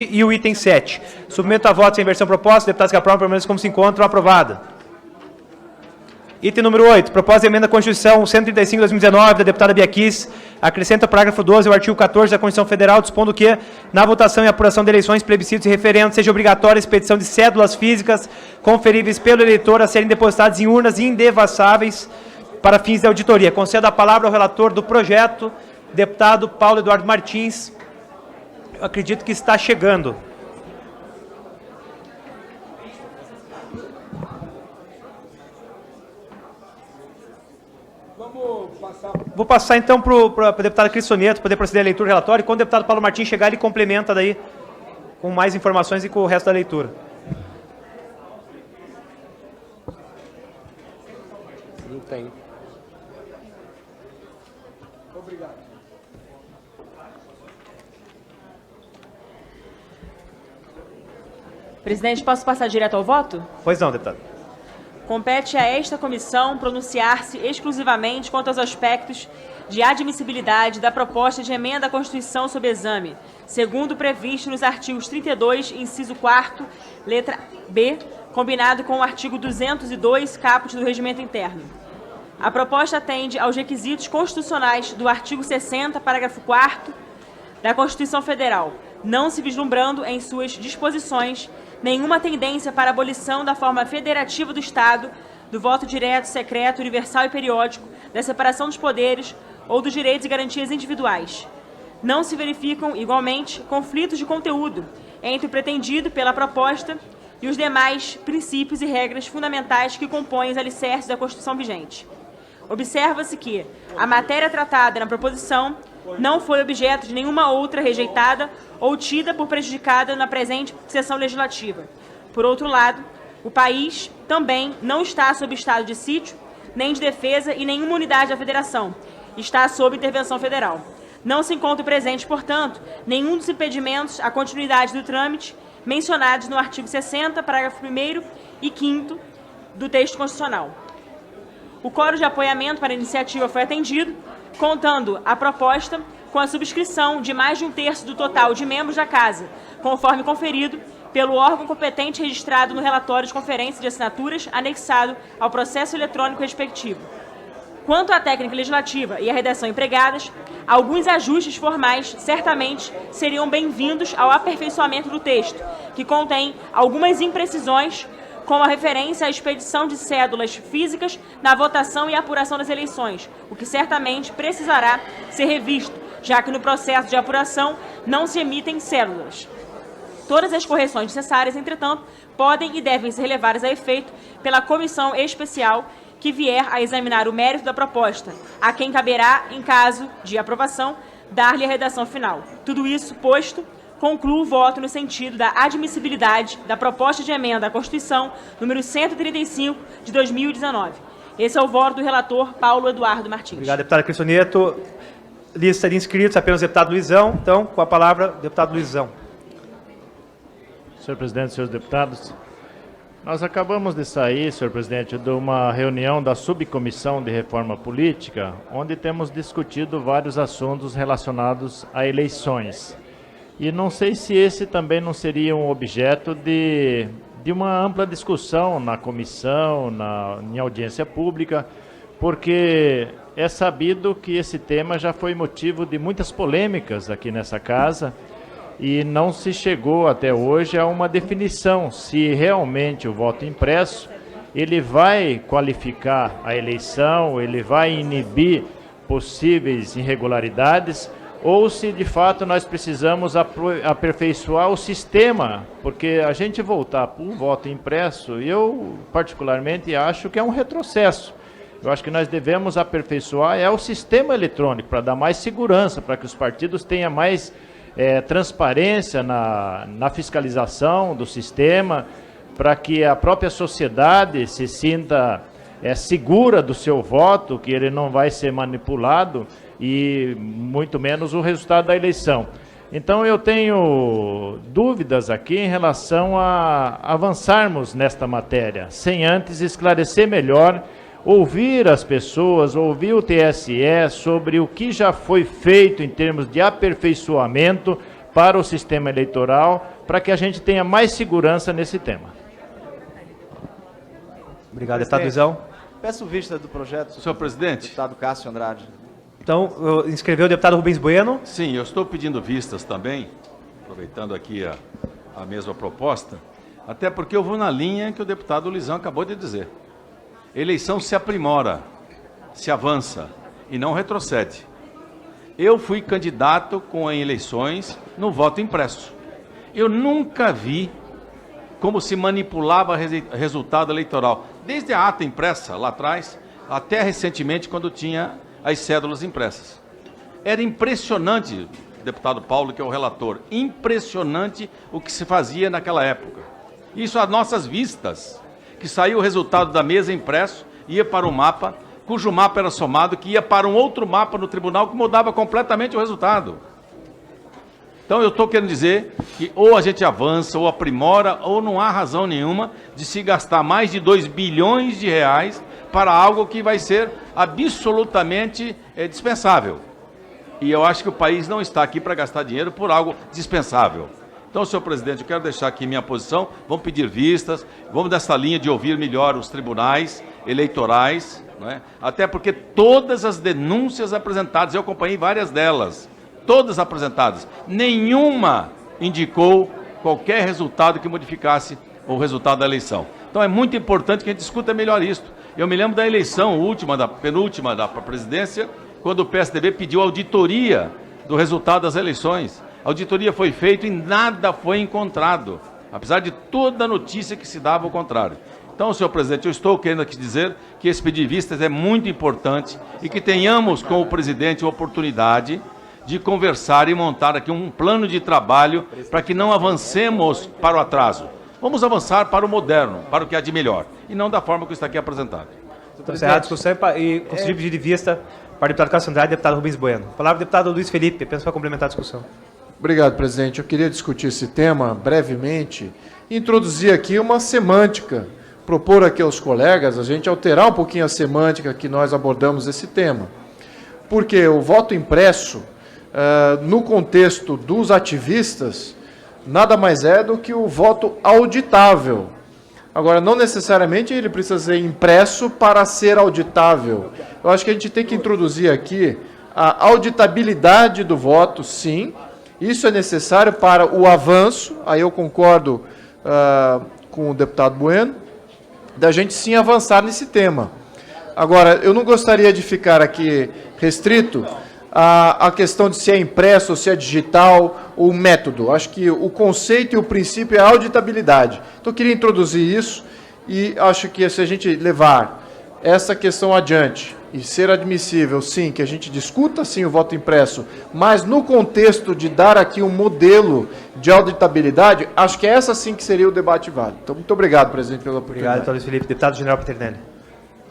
E o item 7. Submeto a voto sem versão proposta. Deputados que aprovam, permaneçam como se encontram. Aprovada. Item número 8. Proposta de emenda à Constituição 135/2019, da deputada Bia Kiss, acrescenta o parágrafo 12 ao artigo 14 da Constituição Federal, dispondo que, na votação e apuração de eleições, plebiscitos e referendos, seja obrigatória a expedição de cédulas físicas conferíveis pelo eleitor a serem depositadas em urnas indevassáveis para fins de auditoria. Concedo a palavra ao relator do projeto, deputado Paulo Eduardo Martins. Eu acredito que está chegando. Vou passar então para a deputada Cris Soneto poder proceder à leitura do relatório. E quando o deputado Paulo Martins chegar, ele complementa daí com mais informações e com o resto da leitura. Não tem. Obrigado. Presidente, posso passar direto ao voto? Pois não, deputado. Compete a esta comissão pronunciar-se exclusivamente quanto aos aspectos de admissibilidade da proposta de emenda à Constituição sob exame, segundo previsto nos artigos 32, inciso 4º, letra B, combinado com o artigo 202, caput do Regimento Interno. A proposta atende aos requisitos constitucionais do artigo 60, parágrafo 4º da Constituição Federal, não se vislumbrando em suas disposições nenhuma tendência para a abolição da forma federativa do Estado, do voto direto, secreto, universal e periódico, da separação dos poderes ou dos direitos e garantias individuais. Não se verificam, igualmente, conflitos de conteúdo entre o pretendido pela proposta e os demais princípios e regras fundamentais que compõem os alicerces da Constituição vigente. Observa-se que a matéria tratada na proposição não foi objeto de nenhuma outra rejeitada ou tida por prejudicada na presente sessão legislativa. Por outro lado, o país também não está sob estado de sítio, nem de defesa e nenhuma unidade da federação. Está sob intervenção federal. Não se encontra presente, portanto, nenhum dos impedimentos à continuidade do trâmite mencionados no artigo 60, parágrafo 1º e 5º do texto constitucional. O quórum de apoiamento para a iniciativa foi atendido, contando a proposta com a subscrição de mais de 1/3 do total de membros da Casa, conforme conferido pelo órgão competente registrado no relatório de conferência de assinaturas anexado ao processo eletrônico respectivo. Quanto à técnica legislativa e à redação empregadas, alguns ajustes formais certamente seriam bem-vindos ao aperfeiçoamento do texto, que contém algumas imprecisões, como a referência à expedição de cédulas físicas na votação e apuração das eleições, o que certamente precisará ser revisto, já que no processo de apuração não se emitem cédulas. Todas as correções necessárias, entretanto, podem e devem ser levadas a efeito pela comissão especial que vier a examinar o mérito da proposta, a quem caberá, em caso de aprovação, dar-lhe a redação final. Tudo isso posto, concluo o voto no sentido da admissibilidade da proposta de emenda à Constituição número 135 de 2019. Esse é o voto do relator Paulo Eduardo Martins. Obrigado, deputada Cris Soneto. Lista de inscritos, apenas o deputado Luizão. Então, com a palavra, deputado Luizão. Senhor presidente, senhores deputados, nós acabamos de sair, senhor presidente, de uma reunião da Subcomissão de Reforma Política, onde temos discutido vários assuntos relacionados a eleições. E não sei se esse também não seria um objeto de uma ampla discussão na comissão, em audiência pública, porque é sabido que esse tema já foi motivo de muitas polêmicas aqui nessa casa e não se chegou até hoje a uma definição se realmente o voto impresso ele vai qualificar a eleição, ele vai inibir possíveis irregularidades, ou se de fato nós precisamos aperfeiçoar o sistema, porque a gente voltar para um voto impresso, eu particularmente acho que é um retrocesso. Eu acho que nós devemos aperfeiçoar o sistema eletrônico, para dar mais segurança, para que os partidos tenham mais transparência na fiscalização do sistema, para que a própria sociedade se sinta segura do seu voto, que ele não vai ser manipulado, e muito menos o resultado da eleição. Então eu tenho dúvidas aqui em relação a avançarmos nesta matéria, sem antes esclarecer melhor, ouvir as pessoas, ouvir o TSE sobre o que já foi feito em termos de aperfeiçoamento para o sistema eleitoral, para que a gente tenha mais segurança nesse tema. Obrigado, deputado Luizão. Peço vista do projeto. Senhor presidente. Deputado Cássio Andrade. Então, inscreveu o deputado Rubens Bueno. Sim, eu estou pedindo vistas também, aproveitando aqui a mesma proposta, até porque eu vou na linha que o deputado Luizão acabou de dizer. Eleição se aprimora, se avança e não retrocede. Eu fui candidato em eleições no voto impresso. Eu nunca vi como se manipulava resultado eleitoral, desde a ata impressa lá atrás, até recentemente quando tinha as cédulas impressas. Era impressionante, deputado Paulo, que é o relator, impressionante o que se fazia naquela época. Isso às nossas vistas, que saiu o resultado da mesa impresso, ia para um mapa, cujo mapa era somado, que ia para um outro mapa no tribunal que mudava completamente o resultado. Então eu estou querendo dizer que ou a gente avança, ou aprimora, ou não há razão nenhuma de se gastar mais de 2 bilhões de reais para algo que vai ser absolutamente dispensável. E eu acho que o país não está aqui para gastar dinheiro por algo dispensável. Então, senhor presidente, eu quero deixar aqui minha posição, vamos pedir vistas, vamos dessa linha de ouvir melhor os tribunais eleitorais, não é? Até porque todas as denúncias apresentadas, eu acompanhei várias delas, todas apresentadas, nenhuma indicou qualquer resultado que modificasse o resultado da eleição. Então é muito importante que a gente discuta melhor isso. Eu me lembro da eleição penúltima da presidência, quando o PSDB pediu auditoria do resultado das eleições. A auditoria foi feita e nada foi encontrado, apesar de toda a notícia que se dava ao contrário. Então, senhor presidente, eu estou querendo aqui dizer que esse pedir vistas é muito importante e que tenhamos com o presidente a oportunidade de conversar e montar aqui um plano de trabalho para que não avancemos para o atraso. Vamos avançar para o moderno, para o que há de melhor, e não da forma que está aqui apresentado. Então, encerrada a discussão e concedido pedido de vista para o deputado Cássio Andrade e deputado Rubens Bueno. Palavra do deputado Luiz Felipe, apenas para complementar a discussão. Obrigado, presidente. Eu queria discutir esse tema brevemente e introduzir aqui uma semântica, propor aqui aos colegas a gente alterar um pouquinho a semântica que nós abordamos esse tema. Porque o voto impresso, no contexto dos ativistas, nada mais é do que o voto auditável. Agora, não necessariamente ele precisa ser impresso para ser auditável. Eu acho que a gente tem que introduzir aqui a auditabilidade do voto, sim. Isso é necessário para o avanço, aí eu concordo com o deputado Bueno, da gente sim avançar nesse tema. Agora, eu não gostaria de ficar aqui restrito à questão de se é impresso ou se é digital, o método. Acho que o conceito e o princípio é a auditabilidade. Então, eu queria introduzir isso e acho que se a gente levar essa questão adiante e ser admissível, sim, que a gente discuta, sim, o voto impresso, mas no contexto de dar aqui um modelo de auditabilidade, acho que essa sim que seria o debate válido. Então, muito obrigado, presidente, pela oportunidade. Obrigado, deputado Luiz Felipe. Deputado General Peternelli.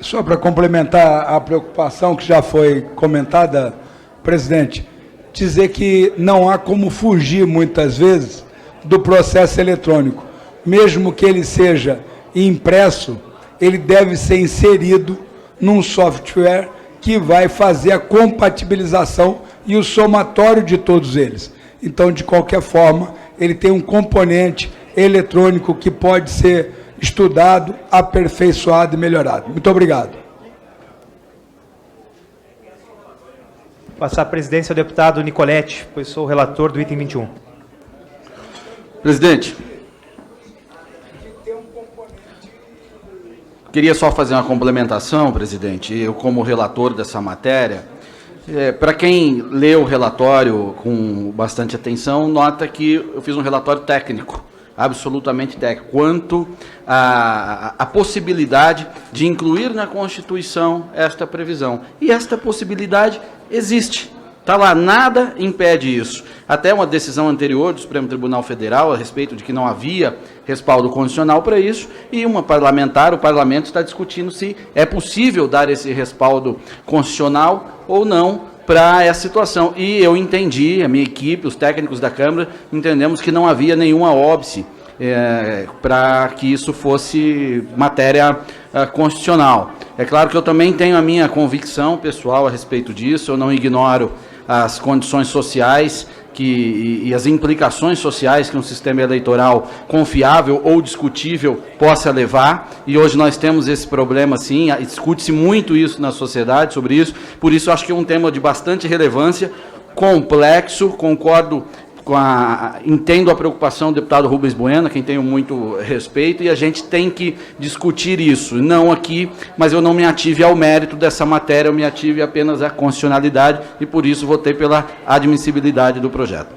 Só para complementar a preocupação que já foi comentada, presidente, dizer que não há como fugir, muitas vezes, do processo eletrônico. Mesmo que ele seja impresso, ele deve ser inserido num software que vai fazer a compatibilização e o somatório de todos eles. Então, de qualquer forma, ele tem um componente eletrônico que pode ser estudado, aperfeiçoado e melhorado. Muito obrigado. Passar a presidência ao deputado Nicoletti, pois sou o relator do item 21. Presidente, queria só fazer uma complementação, presidente. Eu, como relator dessa matéria, para quem lê o relatório com bastante atenção, nota que eu fiz um relatório técnico, absolutamente técnico, quanto à possibilidade de incluir na Constituição esta previsão. E esta possibilidade existe. Está lá, nada impede isso. Até uma decisão anterior do Supremo Tribunal Federal a respeito de que não havia respaldo constitucional para isso, e uma parlamentar, o parlamento está discutindo se é possível dar esse respaldo constitucional ou não para essa situação. E eu entendi, a minha equipe, os técnicos da Câmara, entendemos que não havia nenhuma óbice para que isso fosse matéria constitucional. É claro que eu também tenho a minha convicção pessoal a respeito disso, eu não ignoro as condições sociais e as implicações sociais que um sistema eleitoral confiável ou discutível possa levar, e hoje nós temos esse problema, sim, discute-se muito isso na sociedade, sobre isso, por isso acho que é um tema de bastante relevância, complexo, concordo entendo a preocupação do deputado Rubens Bueno, a quem tenho muito respeito, e a gente tem que discutir isso, não aqui, mas eu não me ative ao mérito dessa matéria, eu me ative apenas à constitucionalidade, e por isso votei pela admissibilidade do projeto.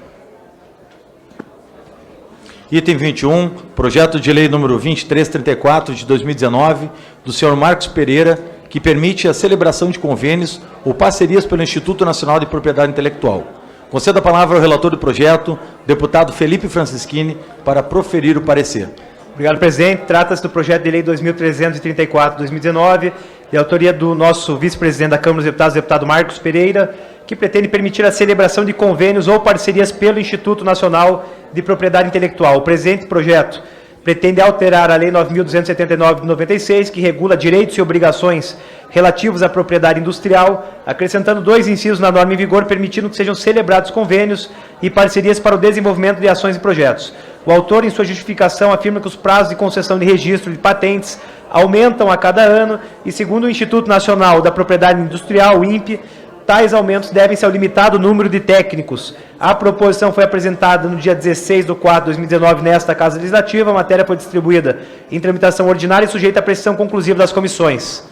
Item 21, projeto de lei número 2334 de 2019, do senhor Marcos Pereira, que permite a celebração de convênios ou parcerias pelo Instituto Nacional de Propriedade Intelectual. Concedo a palavra ao relator do projeto, deputado Felipe Francischini, para proferir o parecer. Obrigado, presidente. Trata-se do projeto de lei 2334 de 2019, de autoria do nosso vice-presidente da Câmara dos Deputados, deputado Marcos Pereira, que pretende permitir a celebração de convênios ou parcerias pelo Instituto Nacional de Propriedade Intelectual. O presente projeto pretende alterar a Lei 9.279 de 96, que regula direitos e obrigações relativos à propriedade industrial, acrescentando 2 incisos na norma em vigor, permitindo que sejam celebrados convênios e parcerias para o desenvolvimento de ações e projetos. O autor, em sua justificação, afirma que os prazos de concessão de registro de patentes aumentam a cada ano e, segundo o Instituto Nacional da Propriedade Industrial, o INPE, tais aumentos devem-se ao limitado número de técnicos. A proposição foi apresentada no dia 16 de 4 de 2019 nesta Casa Legislativa. A matéria foi distribuída em tramitação ordinária e sujeita à apreciação conclusiva das comissões.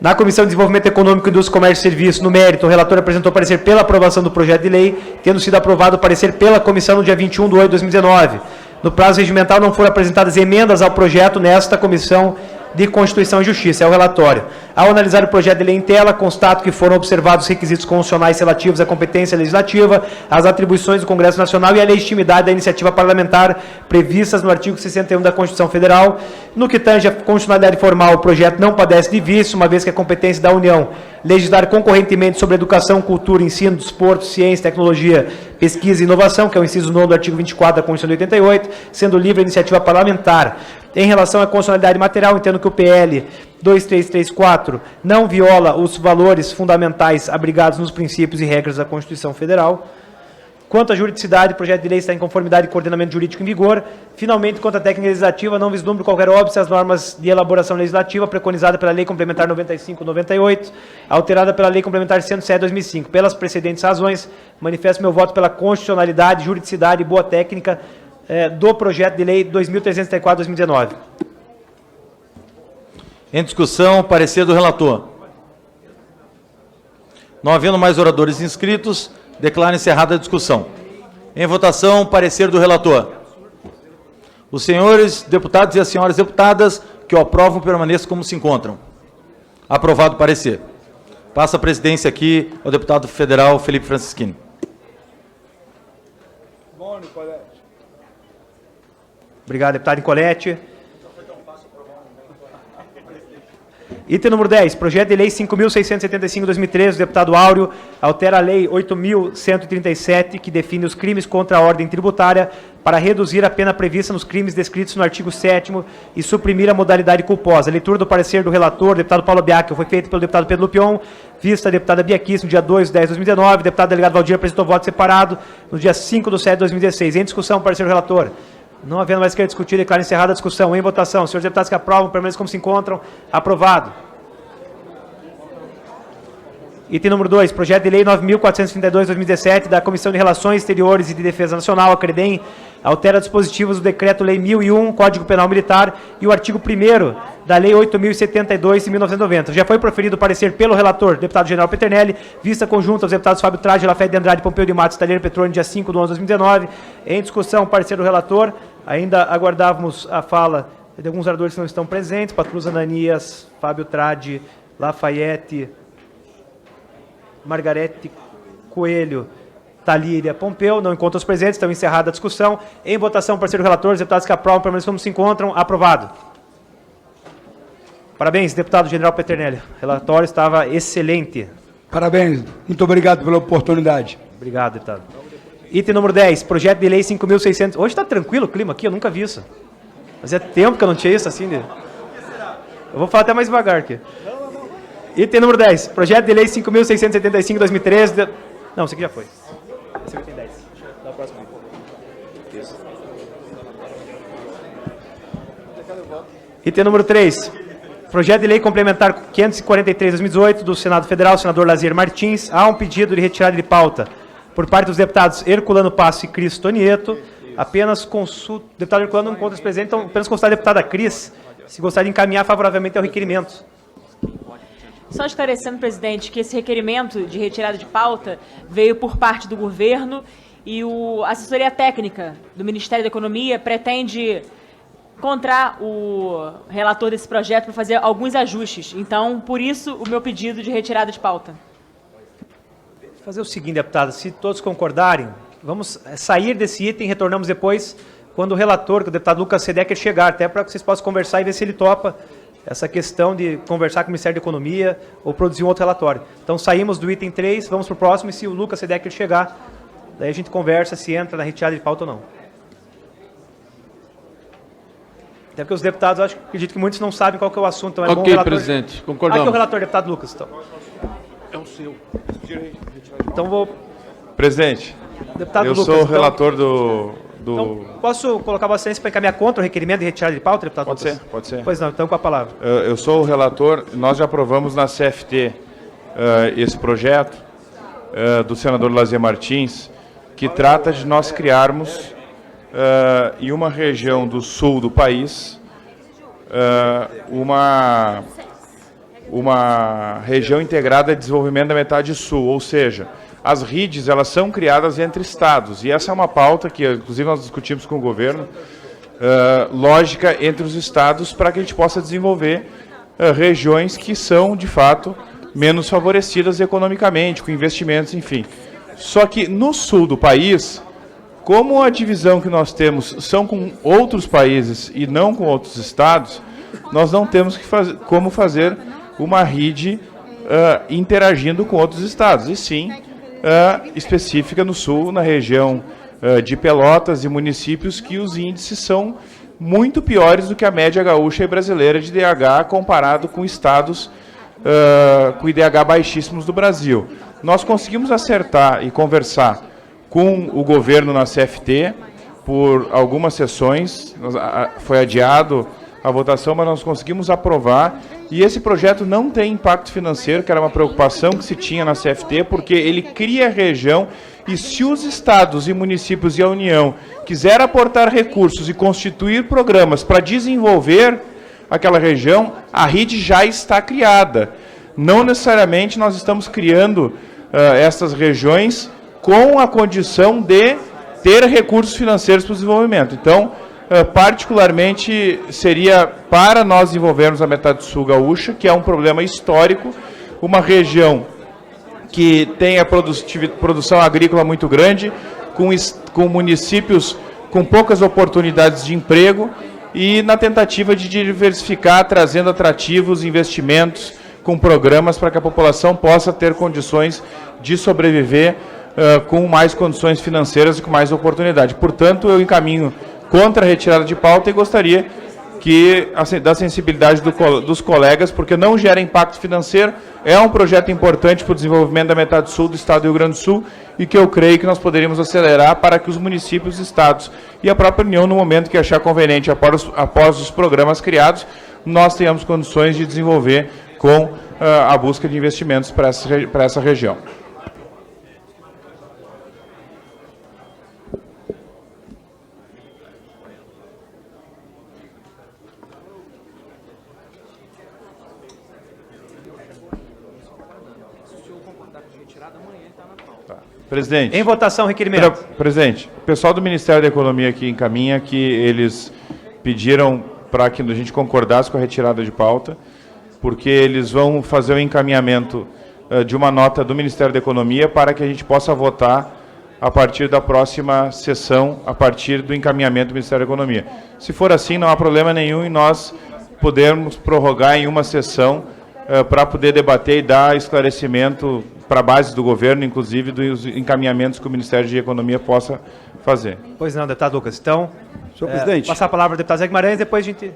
Na Comissão de Desenvolvimento Econômico, Indústria, Comércio e Serviços, no mérito, o relator apresentou parecer pela aprovação do projeto de lei, tendo sido aprovado o parecer pela comissão no dia 21 de 8 de 2019. No prazo regimental não foram apresentadas emendas ao projeto nesta Comissão de Constituição e Justiça, é o relatório. Ao analisar o projeto de lei em tela, constato que foram observados os requisitos constitucionais relativos à competência legislativa, às atribuições do Congresso Nacional e à legitimidade da iniciativa parlamentar previstas no artigo 61 da Constituição Federal. No que tange à constitucionalidade formal, o projeto não padece de vício, uma vez que a competência da União legislar concorrentemente sobre educação, cultura, ensino, desporto, ciência, tecnologia, pesquisa e inovação, que é o inciso 9 do artigo 24 da Constituição de 88, sendo livre a iniciativa parlamentar. Em relação à constitucionalidade material, entendo que o PL 2334 não viola os valores fundamentais abrigados nos princípios e regras da Constituição Federal. Quanto à juridicidade, o projeto de lei está em conformidade com o ordenamento jurídico em vigor. Finalmente, quanto à técnica legislativa, não vislumbro qualquer óbice às normas de elaboração legislativa preconizada pela Lei Complementar 95/98, alterada pela Lei Complementar 107/2005. Pelas precedentes razões, manifesto meu voto pela constitucionalidade, juridicidade e boa técnica do projeto de lei 2334/2019. Em discussão, parecer do relator. Não havendo mais oradores inscritos, declaro encerrada a discussão. Em votação, parecer do relator. Os senhores deputados e as senhoras deputadas que o aprovam permaneçam como se encontram. Aprovado o parecer. Passa a presidência aqui ao deputado federal Felipe Francischini. Obrigado, deputado Nicolete. Item número 10, projeto de lei 5.675/2013, do deputado Áureo, altera a lei 8.137, que define os crimes contra a ordem tributária, para reduzir a pena prevista nos crimes descritos no artigo 7º e suprimir a modalidade culposa. A leitura do parecer do relator, deputado Paulo Biacchi, foi feita pelo deputado Pedro Lupion, vista a deputada Biacchi no dia 2 de 10 de 2019, o deputado delegado Valdir apresentou voto separado no dia 5 de 7 de 2016. Em discussão, parecer do relator. Não havendo mais querer discutir, declaro encerrada a discussão. Em votação, senhores deputados que aprovam, permaneçam como se encontram. Aprovado. Item número 2, projeto de lei 9.432/2017, da Comissão de Relações Exteriores e de Defesa Nacional, a CREDEM, altera dispositivos do Decreto-Lei 1001, Código Penal Militar, e o artigo 1º da Lei 8.072, de 1990. Já foi proferido o parecer pelo relator, deputado general Peternelli, vista conjunta aos deputados Fábio Trade, Lafayette de Andrade, Pompeu de Matos, Talheiro Petroni, dia 5 de 11 de 2019. Em discussão, parecer do relator. Ainda aguardávamos a fala de alguns oradores que não estão presentes, Patrus Ananias, Fábio Trade, Lafayette, Margarete Coelho, Talíria, Pompeu, não encontram os presentes, estão encerrada a discussão. Em votação, parceiro relator, os deputados que aprovam, permanecem como se encontram. Aprovado. Parabéns, deputado general Peternelli. O relatório estava excelente. Parabéns. Muito obrigado pela oportunidade. Obrigado, deputado. Item número 10, projeto de lei 5.600... Hoje está tranquilo o clima aqui, eu nunca vi isso. Fazia tempo que eu não tinha isso assim. Eu vou falar até mais devagar aqui. Item número 10, projeto de lei 5.675/2013... Não, isso aqui já foi. Esse item 10. Dá o próximo. Item número 3. Projeto de lei complementar 543/2018 do Senado Federal, senador Lazier Martins. Há um pedido de retirada de pauta por parte dos deputados Herculano Passo e Cris Tonieto. Apenas consulta. O deputado Herculano não encontra-se presente, então apenas consultar a deputada Cris se gostaria de encaminhar favoravelmente ao requerimento. Só esclarecendo, presidente, que esse requerimento de retirada de pauta veio por parte do governo e a assessoria técnica do Ministério da Economia pretende encontrar o relator desse projeto para fazer alguns ajustes. Então, por isso, o meu pedido de retirada de pauta. Vou fazer o seguinte, deputada, se todos concordarem, vamos sair desse item e retornamos depois, quando o relator, que é o deputado Lucas Sedecker, chegar, até para que vocês possam conversar e ver se ele topa essa questão de conversar com o Ministério da Economia ou produzir um outro relatório. Então, saímos do item 3, vamos para o próximo, e se o Lucas Sedecker chegar, daí a gente conversa se entra na retirada de pauta ou não. Até porque os deputados, acredito que muitos não sabem qual que é o assunto. Então é bom o relator... presidente, concordamos. Aqui é o relator, deputado Lucas. Então. É o seu. Então vou... Presidente, Deputado eu Lucas, sou o então- relator do... Então, posso colocar Vossa Excelência para encaminhar contra o requerimento de retirada de pauta, deputado Pode Lucas? ser, pode ser. Pois não, então com a palavra. Eu sou o relator, nós já aprovamos na CFT esse projeto do senador Lazier Martins, que trata de nós criarmos em uma região do sul do país uma região integrada de desenvolvimento da metade sul, ou seja, as RIDs, elas são criadas entre estados, e essa é uma pauta que, inclusive, nós discutimos com o governo, lógica entre os estados para que a gente possa desenvolver regiões que são, de fato, menos favorecidas economicamente, com investimentos, enfim. Só que no sul do país, como a divisão que nós temos são com outros países e não com outros estados, nós não temos como fazer uma RID interagindo com outros estados, e sim específica no sul, na região de Pelotas e municípios que os índices são muito piores do que a média gaúcha e brasileira de DH comparado com estados com IDH baixíssimos do Brasil. Nós conseguimos acertar e conversar com o governo na CFT por algumas sessões, foi adiado a votação, mas nós conseguimos aprovar, e esse projeto não tem impacto financeiro, que era uma preocupação que se tinha na CFT, porque ele cria a região, e se os estados e municípios e a União quiser aportar recursos e constituir programas para desenvolver aquela região, a RID já está criada. Não necessariamente nós estamos criando essas regiões com a condição de ter recursos financeiros para o desenvolvimento. Então, particularmente, seria para nós desenvolvermos a metade sul gaúcha, que é um problema histórico, uma região que tem a produção agrícola muito grande, com municípios com poucas oportunidades de emprego, e na tentativa de diversificar, trazendo atrativos, investimentos, com programas para que a população possa ter condições de sobreviver com mais condições financeiras e com mais oportunidade. Portanto, eu encaminho contra a retirada de pauta e gostaria da sensibilidade dos colegas, porque não gera impacto financeiro, é um projeto importante para o desenvolvimento da metade sul do estado do Rio Grande do Sul, e que eu creio que nós poderíamos acelerar para que os municípios, estados e a própria União, no momento que achar conveniente, após os programas criados, nós tenhamos condições de desenvolver com a busca de investimentos para essa região. Presidente. Em votação, requerimento. Presidente, o pessoal do Ministério da Economia aqui encaminha que eles pediram para que a gente concordasse com a retirada de pauta, porque eles vão fazer o encaminhamento de uma nota do Ministério da Economia para que a gente possa votar a partir da próxima sessão, a partir do encaminhamento do Ministério da Economia. Se for assim, não há problema nenhum em nós podermos prorrogar em uma sessão para poder debater e dar esclarecimento para a base do governo, inclusive dos encaminhamentos que o Ministério da Economia possa fazer. Pois não, deputado Lucas. Então, senhor presidente, passar a palavra ao deputado Zé Guimarães, depois a gente...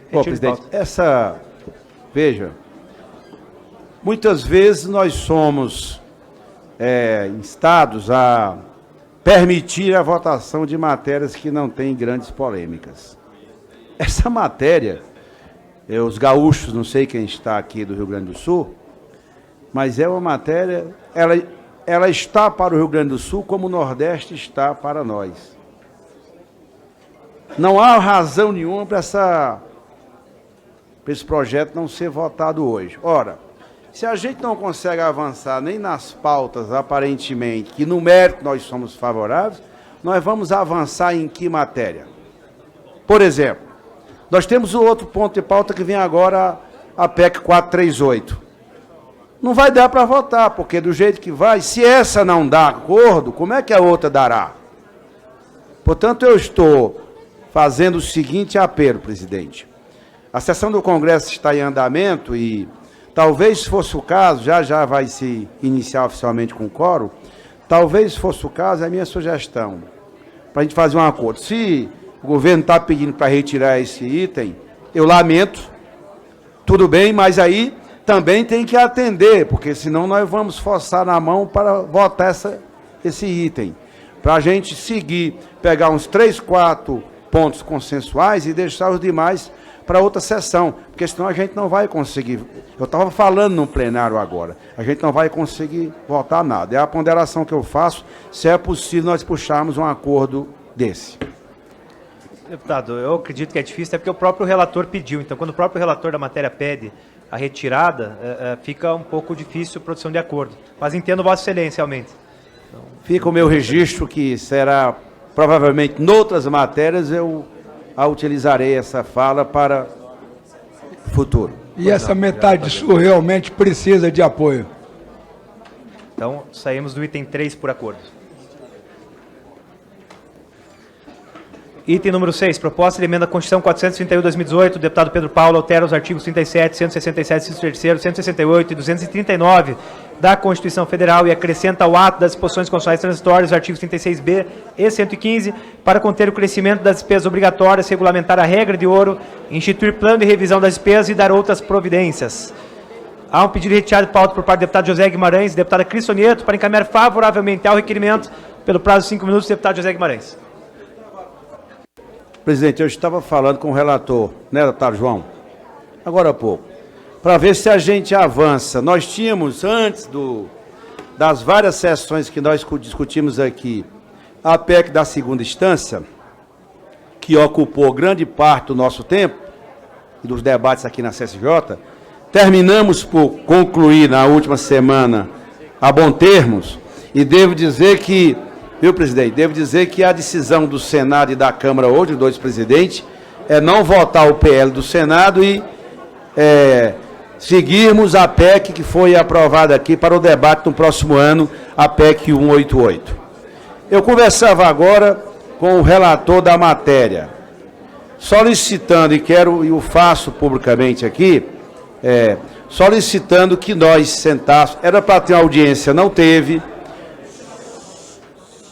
Bom, presidente, veja, muitas vezes nós somos instados a permitir a votação de matérias que não têm grandes polêmicas. Essa matéria, os gaúchos, não sei quem está aqui do Rio Grande do Sul, mas é uma matéria, ela está para o Rio Grande do Sul como o Nordeste está para nós. Não há razão nenhuma para esse projeto não ser votado hoje. Ora, se a gente não consegue avançar nem nas pautas, aparentemente, que no mérito nós somos favoráveis, nós vamos avançar em que matéria? Por exemplo, nós temos o outro ponto de pauta que vem agora, a PEC 438. Não vai dar para votar, porque do jeito que vai, se essa não dá acordo, como é que a outra dará? Portanto, eu estou fazendo o seguinte apelo, presidente. A sessão do Congresso está em andamento e talvez fosse o caso, já vai se iniciar oficialmente com o quórum, talvez fosse o caso, é a minha sugestão, para a gente fazer um acordo. Se o governo está pedindo para retirar esse item, eu lamento, tudo bem, mas aí também tem que atender, porque senão nós vamos forçar na mão para votar esse item. Para a gente seguir, pegar uns 3, 4 pontos consensuais e deixar os demais para outra sessão, porque senão a gente não vai conseguir. Eu estava falando no plenário agora, a gente não vai conseguir votar nada. É a ponderação que eu faço, se é possível nós puxarmos um acordo desse. Deputado, eu acredito que é difícil, é porque o próprio relator pediu. Então, quando o próprio relator da matéria pede a retirada, fica um pouco difícil a produção de acordo. Mas entendo Vossa Excelência, realmente. Então, fica o meu registro que será, provavelmente, noutras matérias, eu utilizarei essa fala para o futuro. E essa metade sul realmente precisa de apoio. Então, saímos do item 3 por acordo. Item número 6, proposta de emenda à Constituição 431/2018, o deputado Pedro Paulo altera os artigos 37, 167, 163, 168 e 239 da Constituição Federal e acrescenta ao ato das disposições constitucionais transitórias os artigos 36b e 115 para conter o crescimento das despesas obrigatórias, regulamentar a regra de ouro, instituir plano de revisão das despesas e dar outras providências. Há um pedido de retirada de pauta por parte do deputado José Guimarães e deputada Cristonieto para encaminhar favoravelmente ao requerimento pelo prazo de 5 minutos, deputado José Guimarães. Presidente, eu estava falando com o relator, né, deputado João? Agora há pouco. Para ver se a gente avança. Nós tínhamos, antes das várias sessões que nós discutimos aqui, a PEC da segunda instância, que ocupou grande parte do nosso tempo, e dos debates aqui na CSJ, terminamos por concluir na última semana a bom termos, e devo dizer que, viu, presidente, devo dizer que a decisão do Senado e da Câmara hoje, dos dois presidentes, é não votar o PL do Senado e seguirmos a PEC que foi aprovada aqui para o debate no próximo ano, a PEC 188. Eu conversava agora com o relator da matéria, solicitando, e o faço publicamente aqui, solicitando que nós sentássemos, era para ter audiência, não teve.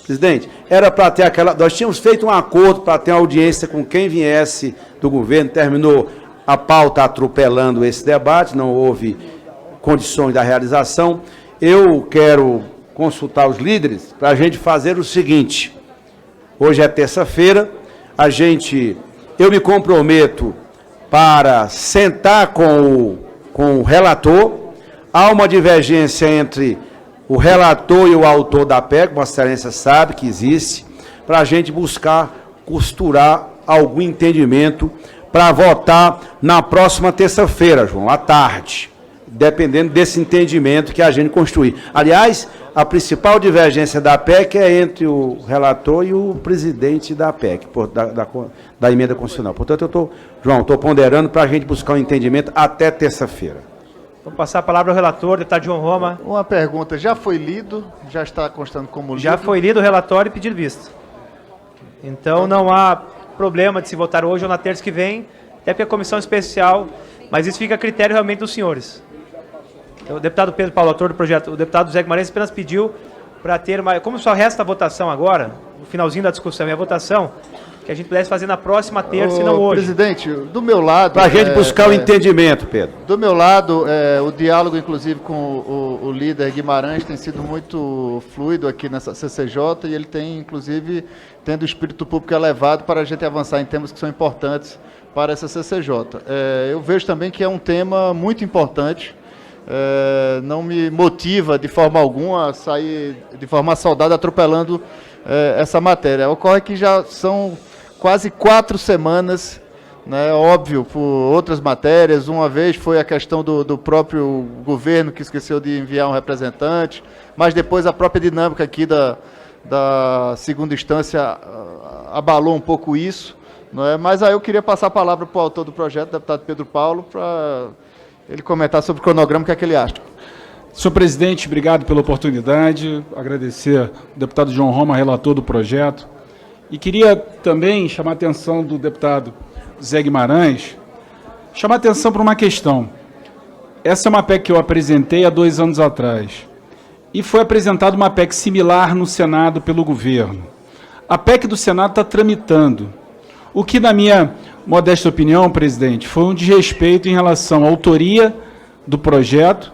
Presidente, era para ter nós tínhamos feito um acordo para ter audiência com quem viesse do governo, terminou a pauta atropelando esse debate, não houve condições da realização. Eu quero consultar os líderes para a gente fazer o seguinte, hoje é terça-feira, eu me comprometo para sentar com o relator, há uma divergência entre o relator e o autor da PEC, Vossa Excelência sabe que existe, para a gente buscar costurar algum entendimento para votar na próxima terça-feira, João, à tarde, dependendo desse entendimento que a gente construir. Aliás, a principal divergência da PEC é entre o relator e o presidente da PEC, da emenda constitucional. Portanto, eu estou ponderando para a gente buscar um entendimento até terça-feira. Vamos passar a palavra ao relator, deputado João Roma. Uma pergunta, já foi lido? Já está constando como lido? Já foi lido o relatório e pedido vista. Então não há problema de se votar hoje ou na terça que vem, até porque a comissão especial, mas isso fica a critério realmente dos senhores. Então, o deputado Pedro Paulo, autor do projeto, o deputado José Guimarães apenas pediu para ter mais, como só resta a votação agora, no finalzinho da discussão e a votação, que a gente pudesse fazer na próxima terça e não hoje. Presidente, do meu lado... Para a gente buscar o entendimento, Pedro. Do meu lado, o diálogo, inclusive, com o líder Guimarães tem sido muito fluido aqui nessa CCJ e ele tem, inclusive, tendo o espírito público elevado para a gente avançar em temas que são importantes para essa CCJ. Eu vejo também que é um tema muito importante, não me motiva de forma alguma a sair de forma saudada atropelando essa matéria. Ocorre que já são quase 4 semanas, né, óbvio, por outras matérias. Uma vez foi a questão do próprio governo que esqueceu de enviar um representante, mas depois a própria dinâmica aqui da segunda instância abalou um pouco isso. Não é? Mas aí eu queria passar a palavra para o autor do projeto, deputado Pedro Paulo, para ele comentar sobre o cronograma, o que é que ele acha. Senhor presidente, obrigado pela oportunidade, agradecer ao deputado João Roma, relator do projeto, e queria também chamar a atenção do deputado Zé Guimarães, chamar a atenção para uma questão. Essa é uma PEC que eu apresentei há 2 anos atrás, e foi apresentada uma PEC similar no Senado pelo governo. A PEC do Senado está tramitando, o que, na minha modesta opinião, presidente, foi um desrespeito em relação à autoria do projeto,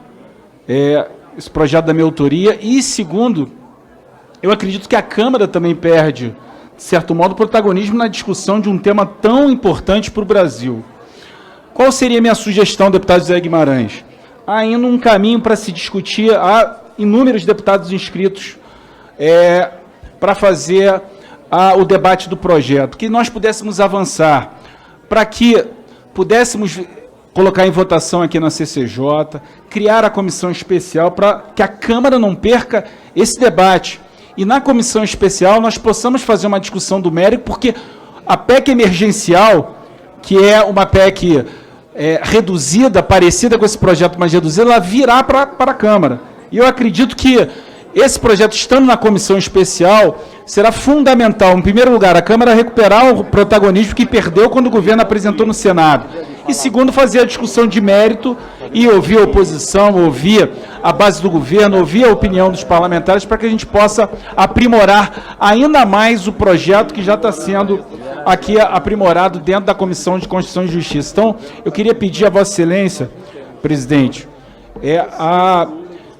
esse projeto da minha autoria, e segundo, eu acredito que a Câmara também perde, de certo modo, protagonismo na discussão de um tema tão importante para o Brasil. Qual seria a minha sugestão, deputado Zé Guimarães? Há ainda um caminho para se discutir, há inúmeros deputados inscritos para fazer o debate do projeto, que nós pudéssemos avançar, para que pudéssemos colocar em votação aqui na CCJ, criar a comissão especial para que a Câmara não perca esse debate. E na comissão especial nós possamos fazer uma discussão do mérito, porque a PEC emergencial, que é uma PEC reduzida, parecida com esse projeto mais reduzido, ela virá para a Câmara. E eu acredito que esse projeto, estando na comissão especial, será fundamental, em primeiro lugar, a Câmara recuperar o protagonismo que perdeu quando o governo apresentou no Senado. E segundo, fazer a discussão de mérito e ouvir a oposição, ouvir a base do governo, ouvir a opinião dos parlamentares, para que a gente possa aprimorar ainda mais o projeto que já está sendo aqui aprimorado dentro da Comissão de Constituição e Justiça. Então, eu queria pedir a Vossa Excelência, presidente,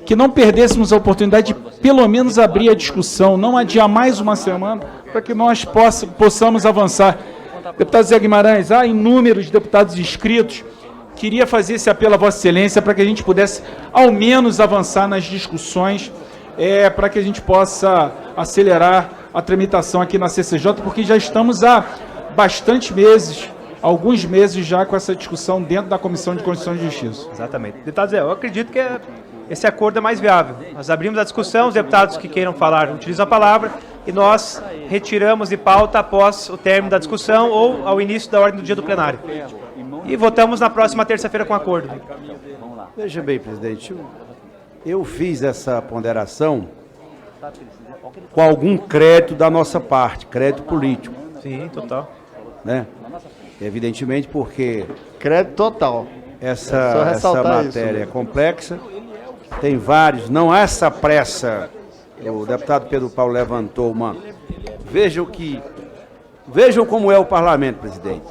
que não perdêssemos a oportunidade de, pelo menos, abrir a discussão, não adiar mais uma semana, para que nós possamos avançar. Deputado Zé Guimarães, há inúmeros deputados inscritos. Queria fazer esse apelo a Vossa Excelência para que a gente pudesse, ao menos, avançar nas discussões, para que a gente possa acelerar a tramitação aqui na CCJ, porque já estamos há bastante meses, alguns meses já, com essa discussão dentro da Comissão de Constituição e Justiça. Exatamente. Deputado Zé, eu acredito que esse acordo é mais viável. Nós abrimos a discussão, os deputados que queiram falar utilizam a palavra e nós retiramos de pauta após o término da discussão ou ao início da ordem do dia do plenário. E votamos na próxima terça-feira com acordo. Veja bem, presidente, eu fiz essa ponderação com algum crédito da nossa parte, crédito político. Sim, total. Né? Evidentemente, porque crédito total. Essa matéria é complexa, tem vários, não há essa pressa. O deputado Pedro Paulo levantou uma... Vejam como é o parlamento, presidente.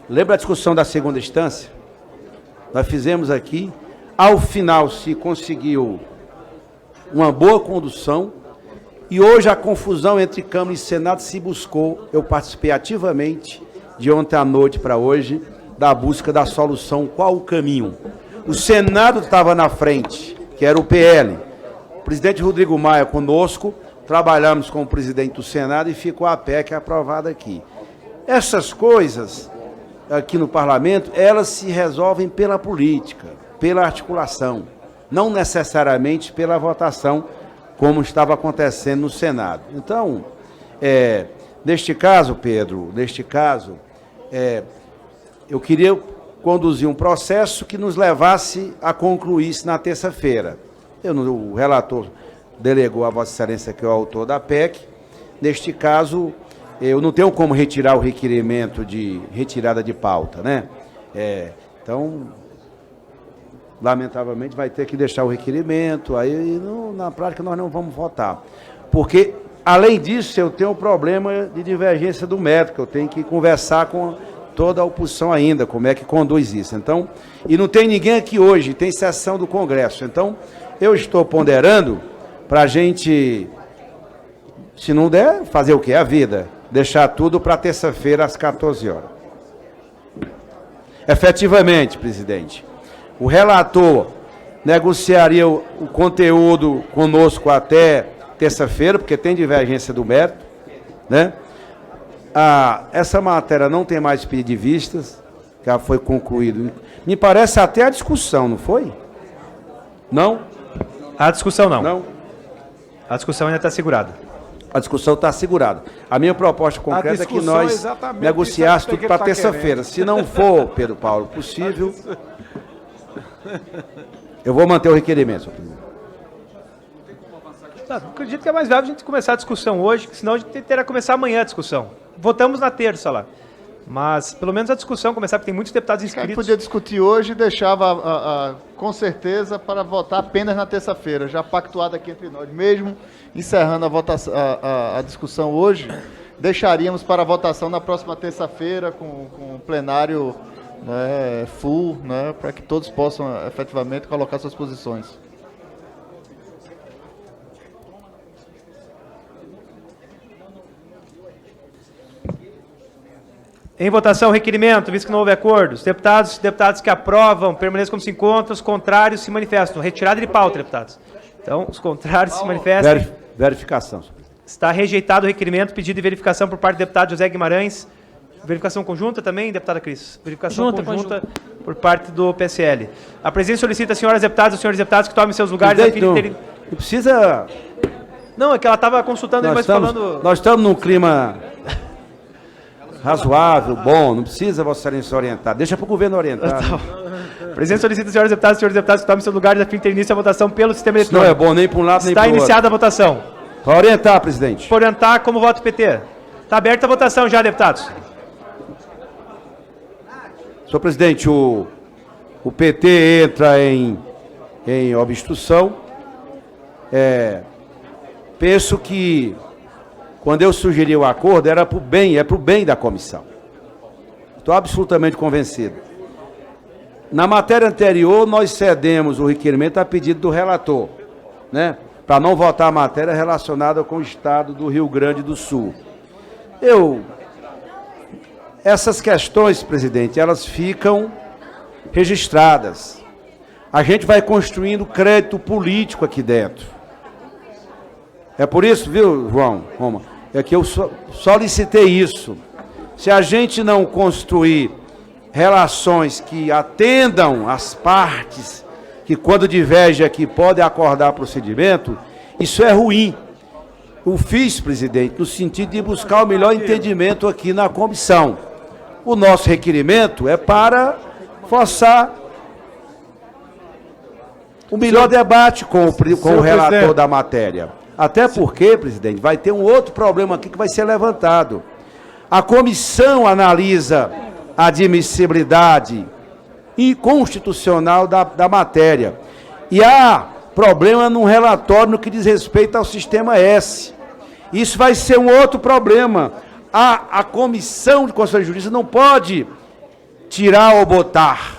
Lembra a discussão da segunda instância? Nós fizemos aqui, ao final se conseguiu uma boa condução e hoje a confusão entre Câmara e Senado se buscou. Eu participei ativamente de ontem à noite para hoje da busca da solução, qual o caminho. O Senado estava na frente, que era o PL. O presidente Rodrigo Maia conosco, trabalhamos com o presidente do Senado e ficou a PEC aprovada aqui. Essas coisas aqui no parlamento, elas se resolvem pela política, pela articulação, não necessariamente pela votação, como estava acontecendo no Senado. Então, neste caso, Pedro, eu queria conduzir um processo que nos levasse a concluir isso na terça-feira. O relator delegou a Vossa Excelência, que é o autor da PEC. Neste caso, eu não tenho como retirar o requerimento de retirada de pauta, né? Então, lamentavelmente, vai ter que deixar o requerimento, aí na prática nós não vamos votar. Porque Além disso, eu tenho um problema de divergência do método, eu tenho que conversar com toda a oposição ainda, como é que conduz isso. Então, e não tem ninguém aqui hoje, tem sessão do Congresso. Então, eu estou ponderando para a gente, se não der, fazer o quê? A vida. Deixar tudo para terça-feira às 14 horas. Efetivamente, presidente, o relator negociaria o conteúdo conosco até terça-feira, porque tem divergência do mérito, né? Essa matéria não tem mais pedido de vistas, já foi concluído. Me parece até a discussão, não foi? Não? A discussão não. Não? A discussão ainda está segurada. A discussão está segurada. A minha proposta concreta é que nós negociássemos tudo para terça-feira. Se não for, Pedro Paulo, possível, eu vou manter o requerimento, senhor presidente. Acredito que é mais viável a gente começar a discussão hoje, senão a gente terá que começar amanhã a discussão. Votamos na terça lá. Mas, pelo menos a discussão começar, porque tem muitos deputados inscritos. A gente podia discutir hoje e deixava, com certeza, para votar apenas na terça-feira, já pactuado aqui entre nós. Mesmo encerrando a, votação, a discussão hoje, deixaríamos para a votação na próxima terça-feira, com o plenário, né, full, né, para que todos possam efetivamente colocar suas posições. Em votação, requerimento, visto que não houve acordo. Os deputados que aprovam permaneçam como se encontram, os contrários se manifestam. Retirada de pauta, deputados. Então, os contrários se manifestam. Verificação. Está rejeitado o requerimento, pedido de verificação por parte do deputado José Guimarães. Verificação conjunta também, deputada Cris? Verificação conjunta por parte do PSL. A presidência solicita às senhoras deputadas e aos senhores deputados que tomem seus lugares. Não precisa... Não, é que ela estava consultando, mas falando... Nós estamos num clima... razoável, bom, não precisa Vossa Excelência orientar, deixa para o governo orientar. O presidente solicita, senhoras deputadas e senhores deputados, que tomem seus lugares a fim de ter início a votação pelo sistema eletrônico. Não é bom nem para um lado nem para o outro. Está iniciada a votação. Para orientar, presidente. Para orientar, como voto PT. Está aberta a votação já, deputados. Senhor presidente, o PT entra em obstrução. Penso que quando eu sugeri o acordo, era para o bem da comissão. Estou absolutamente convencido. Na matéria anterior, nós cedemos o requerimento a pedido do relator, né, para não votar a matéria relacionada com o Estado do Rio Grande do Sul. Essas questões, presidente, elas ficam registradas. A gente vai construindo crédito político aqui dentro. É por isso, viu, João, Roma, é que eu solicitei isso. Se a gente não construir relações que atendam as partes, que quando diverge aqui podem acordar procedimento, isso é ruim. Eu fiz, presidente, no sentido de buscar o melhor entendimento aqui na comissão. O nosso requerimento é para forçar o melhor debate com o relator da matéria. Até porque, presidente, vai ter um outro problema aqui que vai ser levantado. A comissão analisa a admissibilidade inconstitucional da matéria. E há problema no relatório no que diz respeito ao sistema S. Isso vai ser um outro problema. A Comissão de Constituição e Justiça não pode tirar ou botar.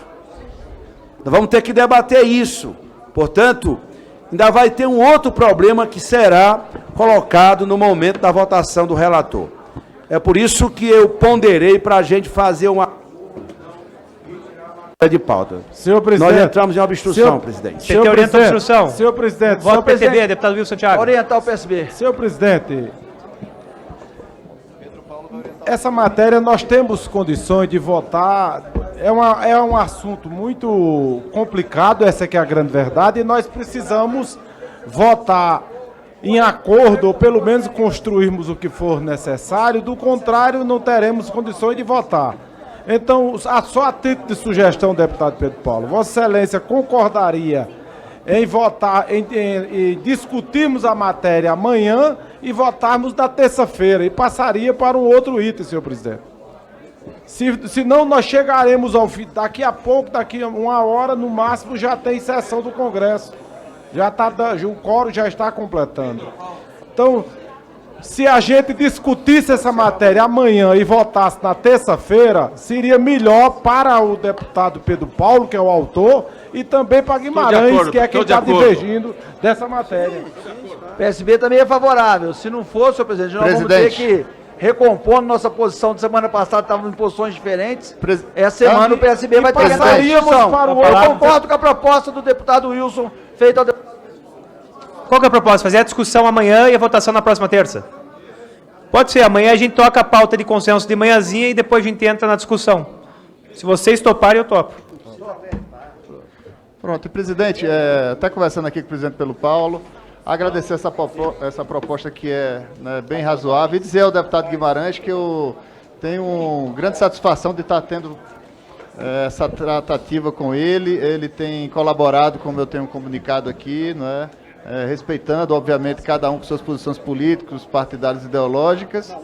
Nós vamos ter que debater isso. Portanto, ainda vai ter um outro problema que será colocado no momento da votação do relator. É por isso que eu ponderei para a gente fazer uma de pauta. Senhor presidente, nós entramos em obstrução, presidente. Senhor orienta a obstrução. Senhor presidente. Voto PTB, deputado Wilson Thiago. Orientar o PSB. Senhor presidente, essa matéria nós temos condições de votar. É um assunto muito complicado, essa que é a grande verdade, e nós precisamos votar em acordo, ou pelo menos construirmos o que for necessário, do contrário não teremos condições de votar. Então, só a título de sugestão, deputado Pedro Paulo, Vossa Excelência concordaria em votar, em discutirmos a matéria amanhã e votarmos na terça-feira, e passaria para um outro item, senhor presidente. Senão nós chegaremos ao fim, daqui a pouco, daqui a uma hora, no máximo, já tem sessão do Congresso. O quórum já está completando. Então, Se a gente discutisse essa matéria amanhã e votasse na terça-feira, seria melhor para o deputado Pedro Paulo, que é o autor, e também para Guimarães, acordo, que é quem tô de está acordo. divergindo dessa matéria. O PSB também é favorável. Se não for, senhor presidente, nós vamos ter que recompor nossa posição de semana passada, estávamos em posições diferentes. Essa semana o PSB vai ter que entrar em discussão. Eu concordo com a proposta do deputado Wilson, feita ao deputado. Qual que é a proposta? Fazer a discussão amanhã e a votação na próxima terça? Pode ser. Amanhã a gente toca a pauta de consenso de manhãzinha e depois a gente entra na discussão. Se vocês toparem, eu topo. Pronto, e presidente, até conversando aqui com o presidente Pedro Paulo, agradecer essa proposta que é, né, bem razoável e dizer ao deputado Guimarães que eu tenho grande satisfação de estar tendo essa tratativa com ele. Ele tem colaborado, como eu tenho comunicado aqui, não é? Respeitando, obviamente, cada um com suas posições políticas, partidárias e ideológicas,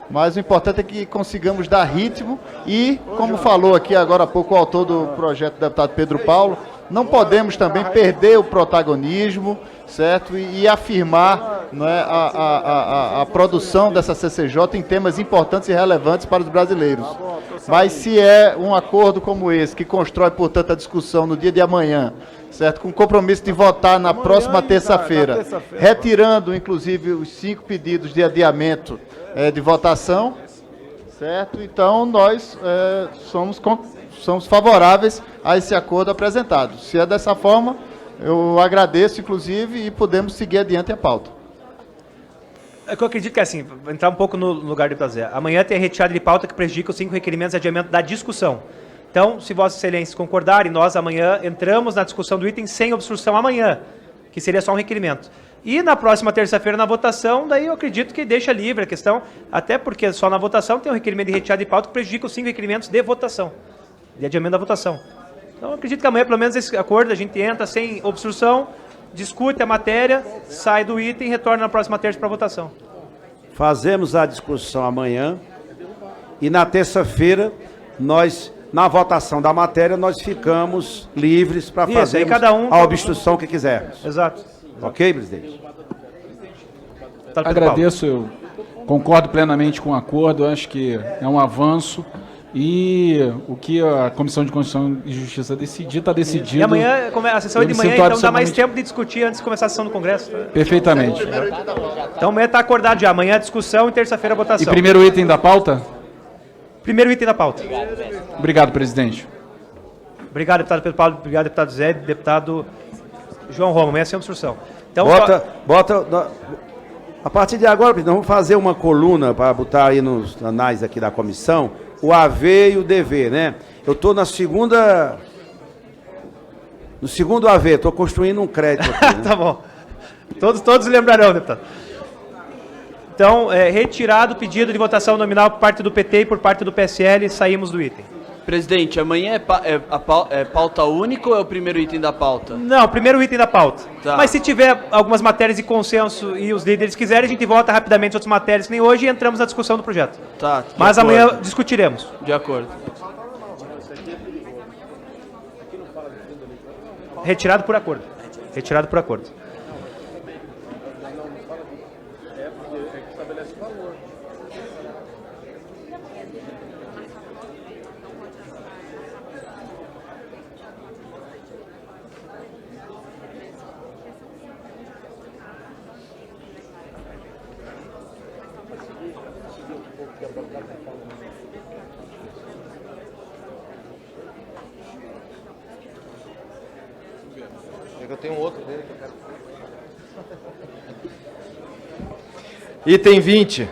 mas o importante é que consigamos dar ritmo e, como falou aqui agora há pouco o autor do projeto, o deputado Pedro Paulo, não podemos também perder o protagonismo, certo? E afirmar, não é, a produção dessa CCJ em temas importantes e relevantes para os brasileiros. Mas se é um acordo como esse, que constrói, portanto, a discussão no dia de amanhã, certo? Com o compromisso de votar na próxima terça-feira, retirando, inclusive, os 5 pedidos de adiamento de votação, certo? Então, nós somos favoráveis a esse acordo apresentado. Se é dessa forma, eu agradeço, inclusive, e podemos seguir adiante a pauta. É que eu acredito que, assim, vou entrar um pouco no lugar do deputado Zé. Amanhã tem a retirada de pauta que prejudica os 5 requerimentos de adiamento da discussão. Então, se Vossa Excelência concordarem, nós amanhã entramos na discussão do item sem obstrução amanhã, que seria só um requerimento. E na próxima terça-feira, na votação, daí eu acredito que deixa livre a questão, até porque só na votação tem um requerimento de retirada de pauta que prejudica os 5 requerimentos de votação, de adiamento da votação. Então, eu acredito que amanhã, pelo menos, esse acordo, a gente entra sem obstrução, discute a matéria, sai do item e retorna na próxima terça para votação. Fazemos a discussão amanhã e na terça-feira, nós, na votação da matéria, nós ficamos livres para fazer a obstrução que quisermos. Exato. Ok, presidente? Agradeço, eu concordo plenamente com o acordo, acho que é um avanço. E o que a Comissão de Constituição e Justiça decidir, está decidido. E amanhã, a sessão é de manhã, então dá mais tempo de discutir antes de começar a sessão do Congresso. Perfeitamente. Então amanhã está acordado já. Amanhã a discussão e terça-feira a votação. E primeiro item da pauta? Primeiro item da pauta. Obrigado, presidente. Obrigado, deputado Pedro Paulo. Obrigado, deputado Zé. Deputado João Roma. Amanhã sem obstrução. Então, a partir de agora, presidente, vamos fazer uma coluna para botar aí nos anais aqui da comissão, o AV e o DV, né? Eu estou no segundo AV, estou construindo um crédito aqui, né? Tá bom. Todos lembrarão, deputado. Então, retirado o pedido de votação nominal por parte do PT e por parte do PSL, saímos do item. Presidente, amanhã é pauta única ou é o primeiro item da pauta? Não, o primeiro item da pauta. Tá. Mas se tiver algumas matérias de consenso e os líderes quiserem, a gente vota rapidamente outras matérias que nem hoje e entramos na discussão do projeto. Tá. Mas amanhã discutiremos. De acordo. Retirado por acordo. Retirado por acordo. Eu tenho outro dele que eu quero. Item 20.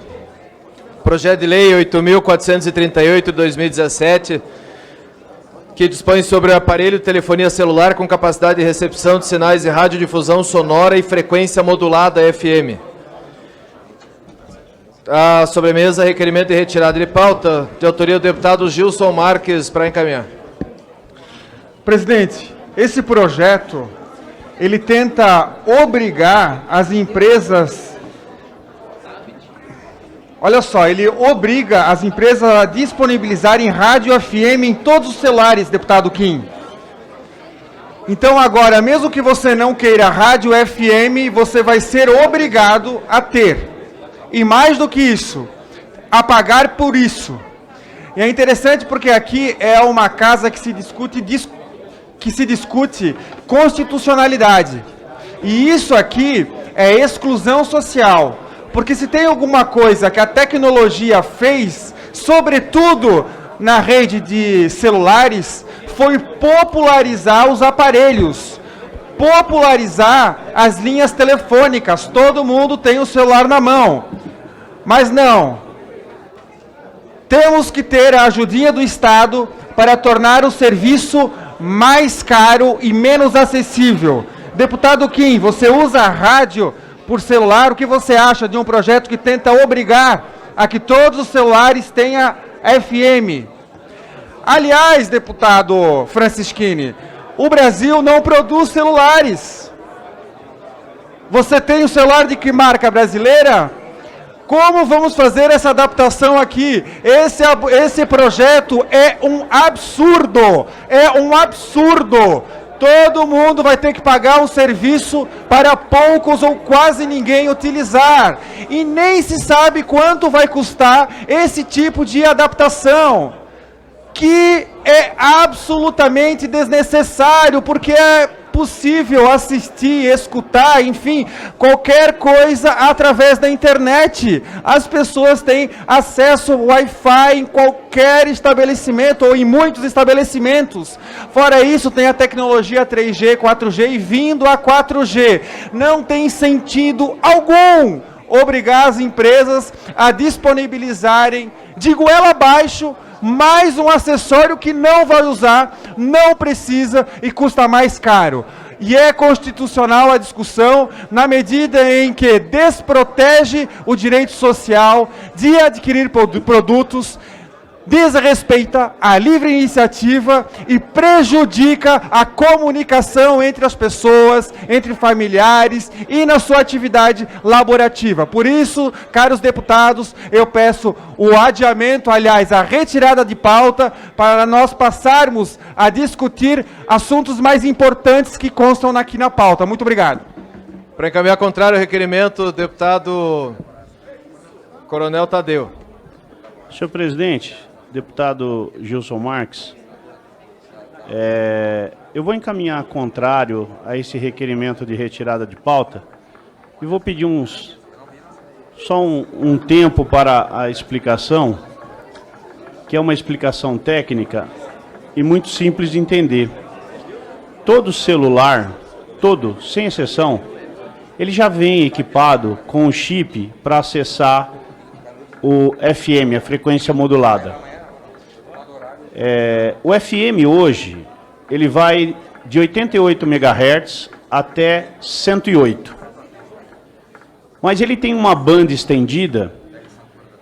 Projeto de Lei 8.438/2017, que dispõe sobre o aparelho de telefonia celular com capacidade de recepção de sinais de radiodifusão sonora e frequência modulada FM. A sobremesa, requerimento de retirada de pauta, de autoria do deputado Gilson Marques, para encaminhar. Presidente, esse projeto, ele tenta obrigar as empresas... Olha só, ele obriga as empresas a disponibilizarem rádio FM em todos os celulares, deputado Kim. Então agora, mesmo que você não queira rádio FM, você vai ser obrigado a ter. e mais do que isso, a pagar por isso. E é interessante porque aqui é uma casa que se discute constitucionalidade. E isso aqui é exclusão social. Porque se tem alguma coisa que a tecnologia fez, sobretudo na rede de celulares, foi popularizar os aparelhos, popularizar as linhas telefônicas. Todo mundo tem o celular na mão. Mas não. Temos que ter a ajudinha do Estado para tornar o serviço mais caro e menos acessível. Deputado Kim, você usa a rádio por celular? O que você acha de um projeto que tenta obrigar a que todos os celulares tenham FM? Aliás, deputado Francisquini, o Brasil não produz celulares. Você tem o celular de que marca brasileira? Como vamos fazer essa adaptação aqui? Esse projeto é um absurdo. É um absurdo. Todo mundo vai ter que pagar um serviço para poucos ou quase ninguém utilizar. E nem se sabe quanto vai custar esse tipo de adaptação, que é absolutamente desnecessário, porque é possível assistir, escutar, enfim, qualquer coisa através da internet. As pessoas têm acesso ao Wi-Fi em qualquer estabelecimento ou em muitos estabelecimentos. Fora isso, tem a tecnologia 3G, 4G e vindo a 4G. Não tem sentido algum obrigar as empresas a disponibilizarem de goela abaixo mais um acessório que não vai usar, não precisa e custa mais caro. E é constitucional a discussão na medida em que desprotege o direito social de adquirir produtos, desrespeita a livre iniciativa e prejudica a comunicação entre as pessoas, entre familiares e na sua atividade laborativa. Por isso, caros deputados, eu peço o adiamento, aliás, a retirada de pauta, para nós passarmos a discutir assuntos mais importantes que constam aqui na pauta. Muito obrigado. Para encaminhar contrário ao requerimento, deputado Coronel Tadeu. Senhor presidente, deputado Gilson Marques, eu vou encaminhar contrário a esse requerimento de retirada de pauta e vou pedir só um tempo para a explicação, que é uma explicação técnica e muito simples de entender. Todo celular, sem exceção, ele já vem equipado com um chip para acessar o FM, a frequência modulada. O FM hoje, ele vai de 88 MHz até 108. Mas ele tem uma banda estendida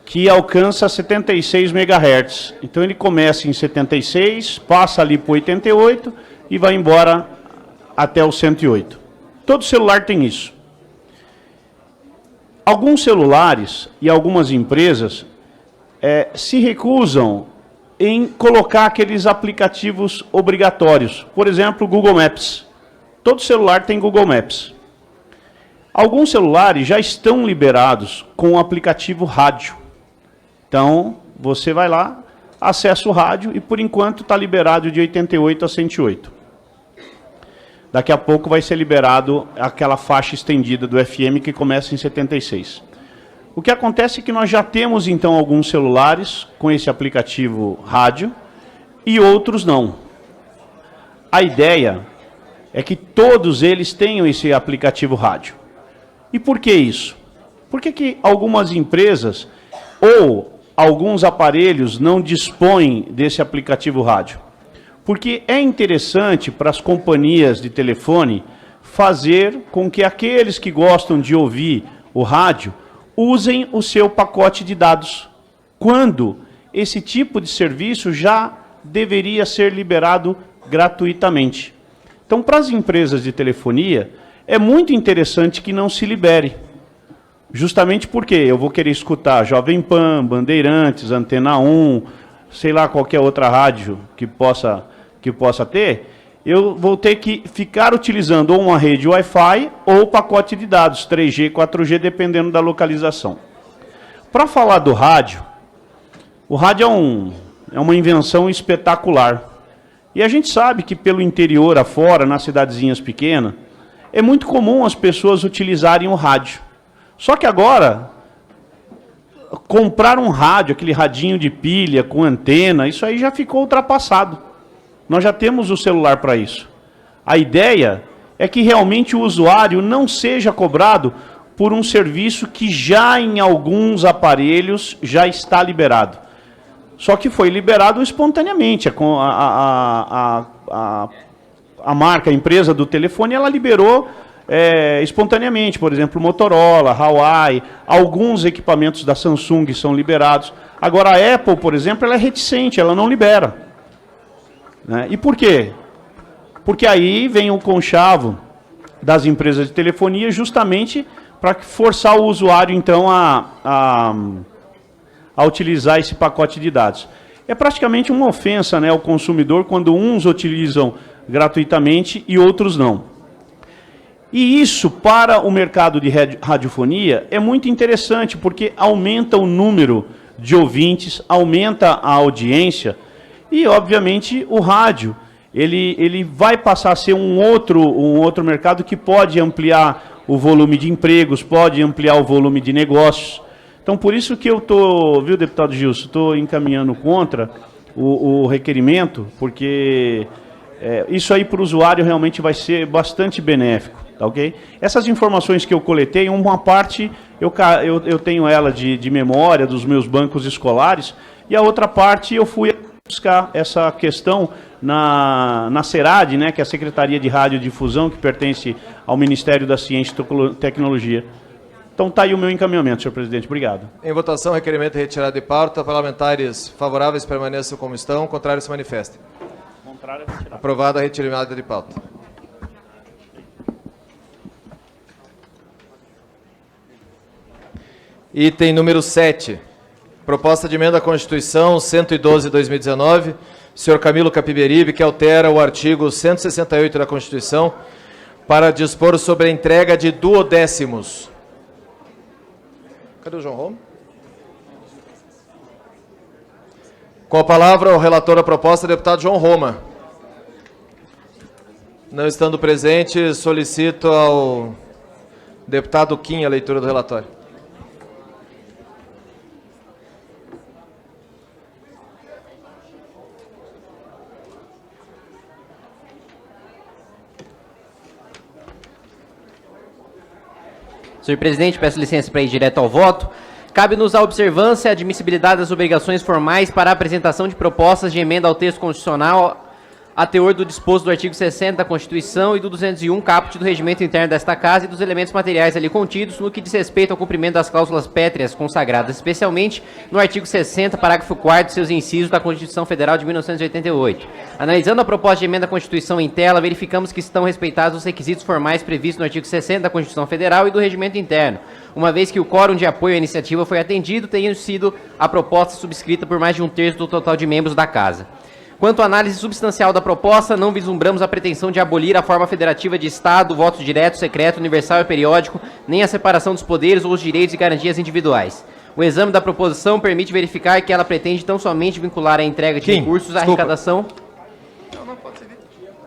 que alcança 76 MHz. Então ele começa em 76, passa ali para 88 e vai embora até o 108. Todo celular tem isso. Alguns celulares e algumas empresas se recusam em colocar aqueles aplicativos obrigatórios. Por exemplo, o Google Maps. Todo celular tem Google Maps. Alguns celulares já estão liberados com o aplicativo rádio. Então, você vai lá, acessa o rádio e, por enquanto, está liberado de 88 a 108. Daqui a pouco vai ser liberado aquela faixa estendida do FM que começa em 76. O que acontece é que nós já temos, então, alguns celulares com esse aplicativo rádio e outros não. A ideia é que todos eles tenham esse aplicativo rádio. E por que isso? Por que algumas empresas ou alguns aparelhos não dispõem desse aplicativo rádio? Porque é interessante para as companhias de telefone fazer com que aqueles que gostam de ouvir o rádio usem o seu pacote de dados, quando esse tipo de serviço já deveria ser liberado gratuitamente. Então, para as empresas de telefonia, é muito interessante que não se libere. Justamente porque eu vou querer escutar Jovem Pan, Bandeirantes, Antena 1, sei lá, qualquer outra rádio que possa ter, eu vou ter que ficar utilizando ou uma rede Wi-Fi ou pacote de dados, 3G, 4G, dependendo da localização. Para falar do rádio, o rádio é uma invenção espetacular. E a gente sabe que pelo interior afora, nas cidadezinhas pequenas, é muito comum as pessoas utilizarem o rádio. Só que agora, comprar um rádio, aquele radinho de pilha com antena, isso aí já ficou ultrapassado. Nós já temos o celular para isso. A ideia é que realmente o usuário não seja cobrado por um serviço que já em alguns aparelhos já está liberado. Só que foi liberado espontaneamente. A marca, a empresa do telefone, ela liberou espontaneamente. Por exemplo, Motorola, Huawei, alguns equipamentos da Samsung são liberados. Agora, a Apple, por exemplo, ela é reticente, ela não libera. Né? E por quê? Porque aí vem o conchavo das empresas de telefonia justamente para forçar o usuário, então, a utilizar esse pacote de dados. É praticamente uma ofensa, né, ao consumidor quando uns utilizam gratuitamente e outros não. E isso, para o mercado de radiofonia, é muito interessante, porque aumenta o número de ouvintes, aumenta a audiência e, obviamente, o rádio ele vai passar a ser um outro mercado que pode ampliar o volume de empregos, pode ampliar o volume de negócios. Então, por isso que eu estou, viu, deputado Gilson, estou encaminhando contra o requerimento, porque isso aí para o usuário realmente vai ser bastante benéfico, tá ok? Essas informações que eu coletei, uma parte eu tenho ela de memória dos meus bancos escolares, e a outra parte eu fui buscar essa questão na SERAD, né, que é a Secretaria de Radiodifusão, que pertence ao Ministério da Ciência e Tecnologia. Então está aí o meu encaminhamento, senhor presidente. Obrigado. Em votação, requerimento retirado de pauta. Parlamentares favoráveis permaneçam como estão, contrários se manifestem. Contrário, retirado. Aprovada a retirada de pauta. Item número 7. Proposta de emenda à Constituição 112/2019. Senhor Camilo Capiberibe, que altera o artigo 168 da Constituição para dispor sobre a entrega de duodécimos. Cadê o João Roma? Com a palavra, o relator da proposta, deputado João Roma. Não estando presente, solicito ao deputado Kim a leitura do relatório. Senhor presidente, peço licença para ir direto ao voto. Cabe-nos a observância e a admissibilidade das obrigações formais para a apresentação de propostas de emenda ao texto constitucional a teor do disposto do artigo 60 da Constituição e do 201 caput do regimento interno desta Casa e dos elementos materiais ali contidos no que diz respeito ao cumprimento das cláusulas pétreas consagradas, especialmente no artigo 60, parágrafo 4º, seus incisos da Constituição Federal de 1988. Analisando a proposta de emenda à Constituição em tela, verificamos que estão respeitados os requisitos formais previstos no artigo 60 da Constituição Federal e do regimento interno, uma vez que o quórum de apoio à iniciativa foi atendido, tendo sido a proposta subscrita por mais de 1/3 do total de membros da Casa. Quanto à análise substancial da proposta, não vislumbramos a pretensão de abolir a forma federativa de Estado, voto direto, secreto, universal e periódico, nem a separação dos poderes ou os direitos e garantias individuais. O exame da proposição permite verificar que ela pretende tão somente vincular a entrega de recursos à arrecadação...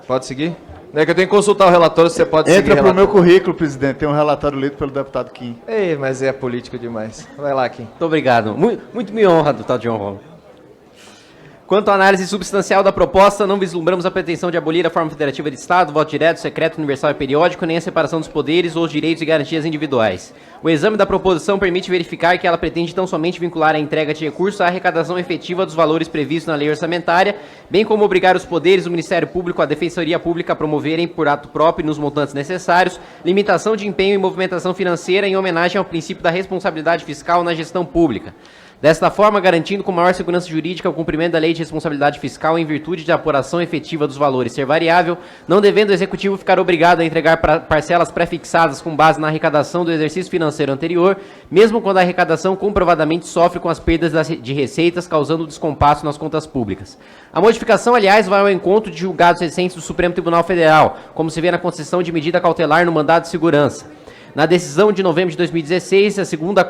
Pode seguir? É que eu tenho que consultar o relatório, se você pode seguir. Entra para o meu currículo, presidente. Tem um relatório lido pelo deputado Kim. Ei, mas é político demais. Vai lá, Kim. Muito obrigado. Muito me honra, deputado João Roma. Quanto à análise substancial da proposta, não vislumbramos a pretensão de abolir a forma federativa de Estado, voto direto, secreto, universal e periódico, nem a separação dos poderes ou os direitos e garantias individuais. O exame da proposição permite verificar que ela pretende tão somente vincular a entrega de recursos à arrecadação efetiva dos valores previstos na lei orçamentária, bem como obrigar os poderes, o Ministério Público, a Defensoria Pública a promoverem, por ato próprio e nos montantes necessários, limitação de empenho e movimentação financeira em homenagem ao princípio da responsabilidade fiscal na gestão pública. Desta forma, garantindo com maior segurança jurídica o cumprimento da lei de responsabilidade fiscal em virtude de apuração efetiva dos valores ser variável, não devendo o Executivo ficar obrigado a entregar parcelas pré-fixadas com base na arrecadação do exercício financeiro anterior, mesmo quando a arrecadação comprovadamente sofre com as perdas de receitas, causando descompasso nas contas públicas. A modificação, aliás, vai ao encontro de julgados recentes do Supremo Tribunal Federal, como se vê na concessão de medida cautelar no mandado de segurança. Na decisão de novembro de 2016, a segunda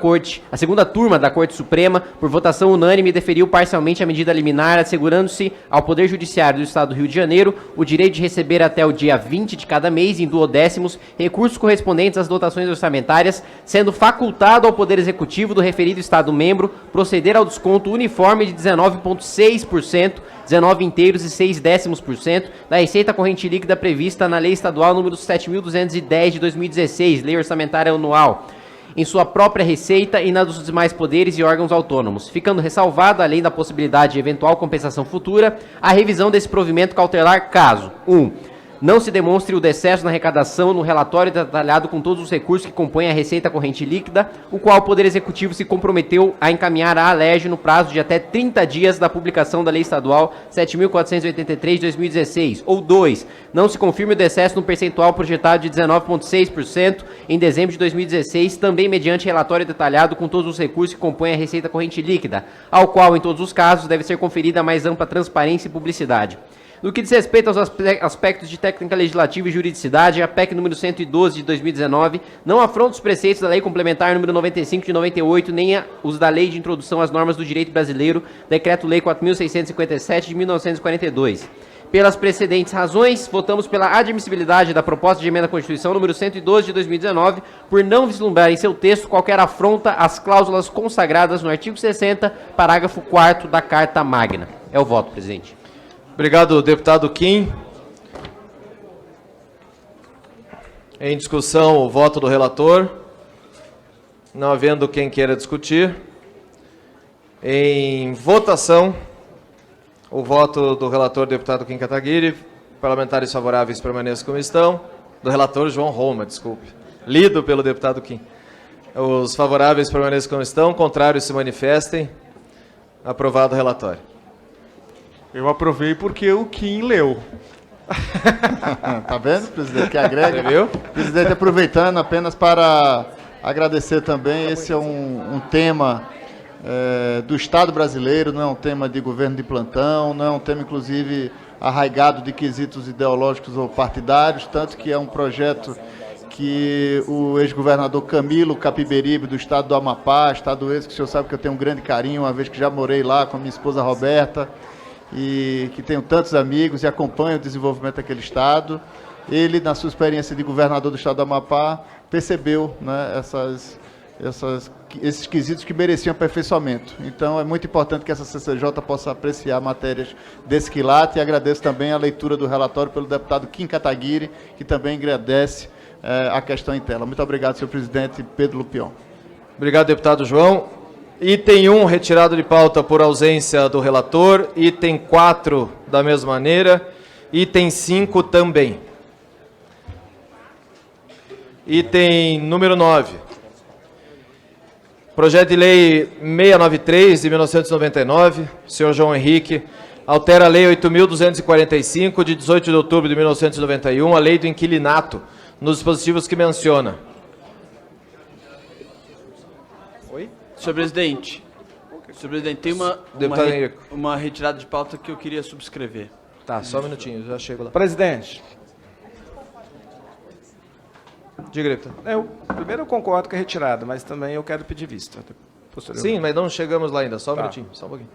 turma da Corte Suprema, por votação unânime, deferiu parcialmente a medida liminar, assegurando-se ao Poder Judiciário do Estado do Rio de Janeiro o direito de receber até o dia 20 de cada mês, em duodécimos, recursos correspondentes às dotações orçamentárias, sendo facultado ao Poder Executivo do referido Estado-membro proceder ao desconto uniforme de 19,6%, 19 inteiros e 6/10% da receita corrente líquida prevista na Lei Estadual número 7.210 de 2016, Lei Orçamentária Anual, em sua própria receita e na dos demais poderes e órgãos autônomos, ficando ressalvado, além da possibilidade de eventual compensação futura, a revisão desse provimento cautelar caso 1. Não se demonstre o decesso na arrecadação no relatório detalhado com todos os recursos que compõem a receita corrente líquida, o qual o Poder Executivo se comprometeu a encaminhar à ALERJ no prazo de até 30 dias da publicação da Lei Estadual 7.483 de 2016. Ou 2. Não se confirme o decesso no percentual projetado de 19,6% em dezembro de 2016, também mediante relatório detalhado com todos os recursos que compõem a receita corrente líquida, ao qual, em todos os casos, deve ser conferida a mais ampla transparência e publicidade. No que diz respeito aos aspectos de técnica legislativa e juridicidade, a PEC número 112 de 2019 não afronta os preceitos da Lei Complementar número 95 de 98, nem os da Lei de Introdução às Normas do Direito Brasileiro, Decreto-Lei 4.657 de 1942. Pelas precedentes razões, votamos pela admissibilidade da proposta de emenda à Constituição número 112 de 2019, por não vislumbrar em seu texto qualquer afronta às cláusulas consagradas no artigo 60, parágrafo 4º da Carta Magna. É o voto, presidente. Obrigado, deputado Kim. Em discussão, o voto do relator. Não havendo quem queira discutir. Em votação, o voto do relator, deputado Kim Kataguiri. Parlamentares favoráveis permaneçam como estão. Do relator João Roma, desculpe. Lido pelo deputado Kim. Os favoráveis permaneçam como estão. Contrários se manifestem. Aprovado o relatório. Eu aprovei porque o Kim leu. Tá vendo, presidente, que agrega? Viu? Presidente, aproveitando apenas para agradecer também, esse é um tema do Estado brasileiro, não é um tema de governo de plantão, não é um tema, inclusive, arraigado de quesitos ideológicos ou partidários, tanto que é um projeto que o ex-governador Camilo Capiberibe, do estado do Amapá, estado esse que o senhor sabe que eu tenho um grande carinho, uma vez que já morei lá com a minha esposa Roberta, e que tenho tantos amigos e acompanho o desenvolvimento daquele estado. Ele, na sua experiência de governador do estado do Amapá, percebeu, né, esses quesitos que mereciam aperfeiçoamento. Então, é muito importante que essa CCJ possa apreciar matérias desse quilate, e agradeço também a leitura do relatório pelo deputado Kim Kataguiri, que também agradece a questão em tela. Muito obrigado, senhor presidente Pedro Lupion. Obrigado, deputado João. Item 1, retirado de pauta por ausência do relator. Item 4, da mesma maneira. Item 5, também. Item número 9. Projeto de Lei 693, de 1999. Senhor João Henrique. Altera a Lei 8.245, de 18 de outubro de 1991, a Lei do Inquilinato, nos dispositivos que menciona. Senhor presidente, tem uma retirada de pauta que eu queria subscrever. Tá, só um minutinho, já chego lá. Presidente. Diga, deputado. Primeiro eu concordo com a retirada, mas também eu quero pedir vista. Sim, mas não chegamos lá ainda, só um minutinho, só um pouquinho.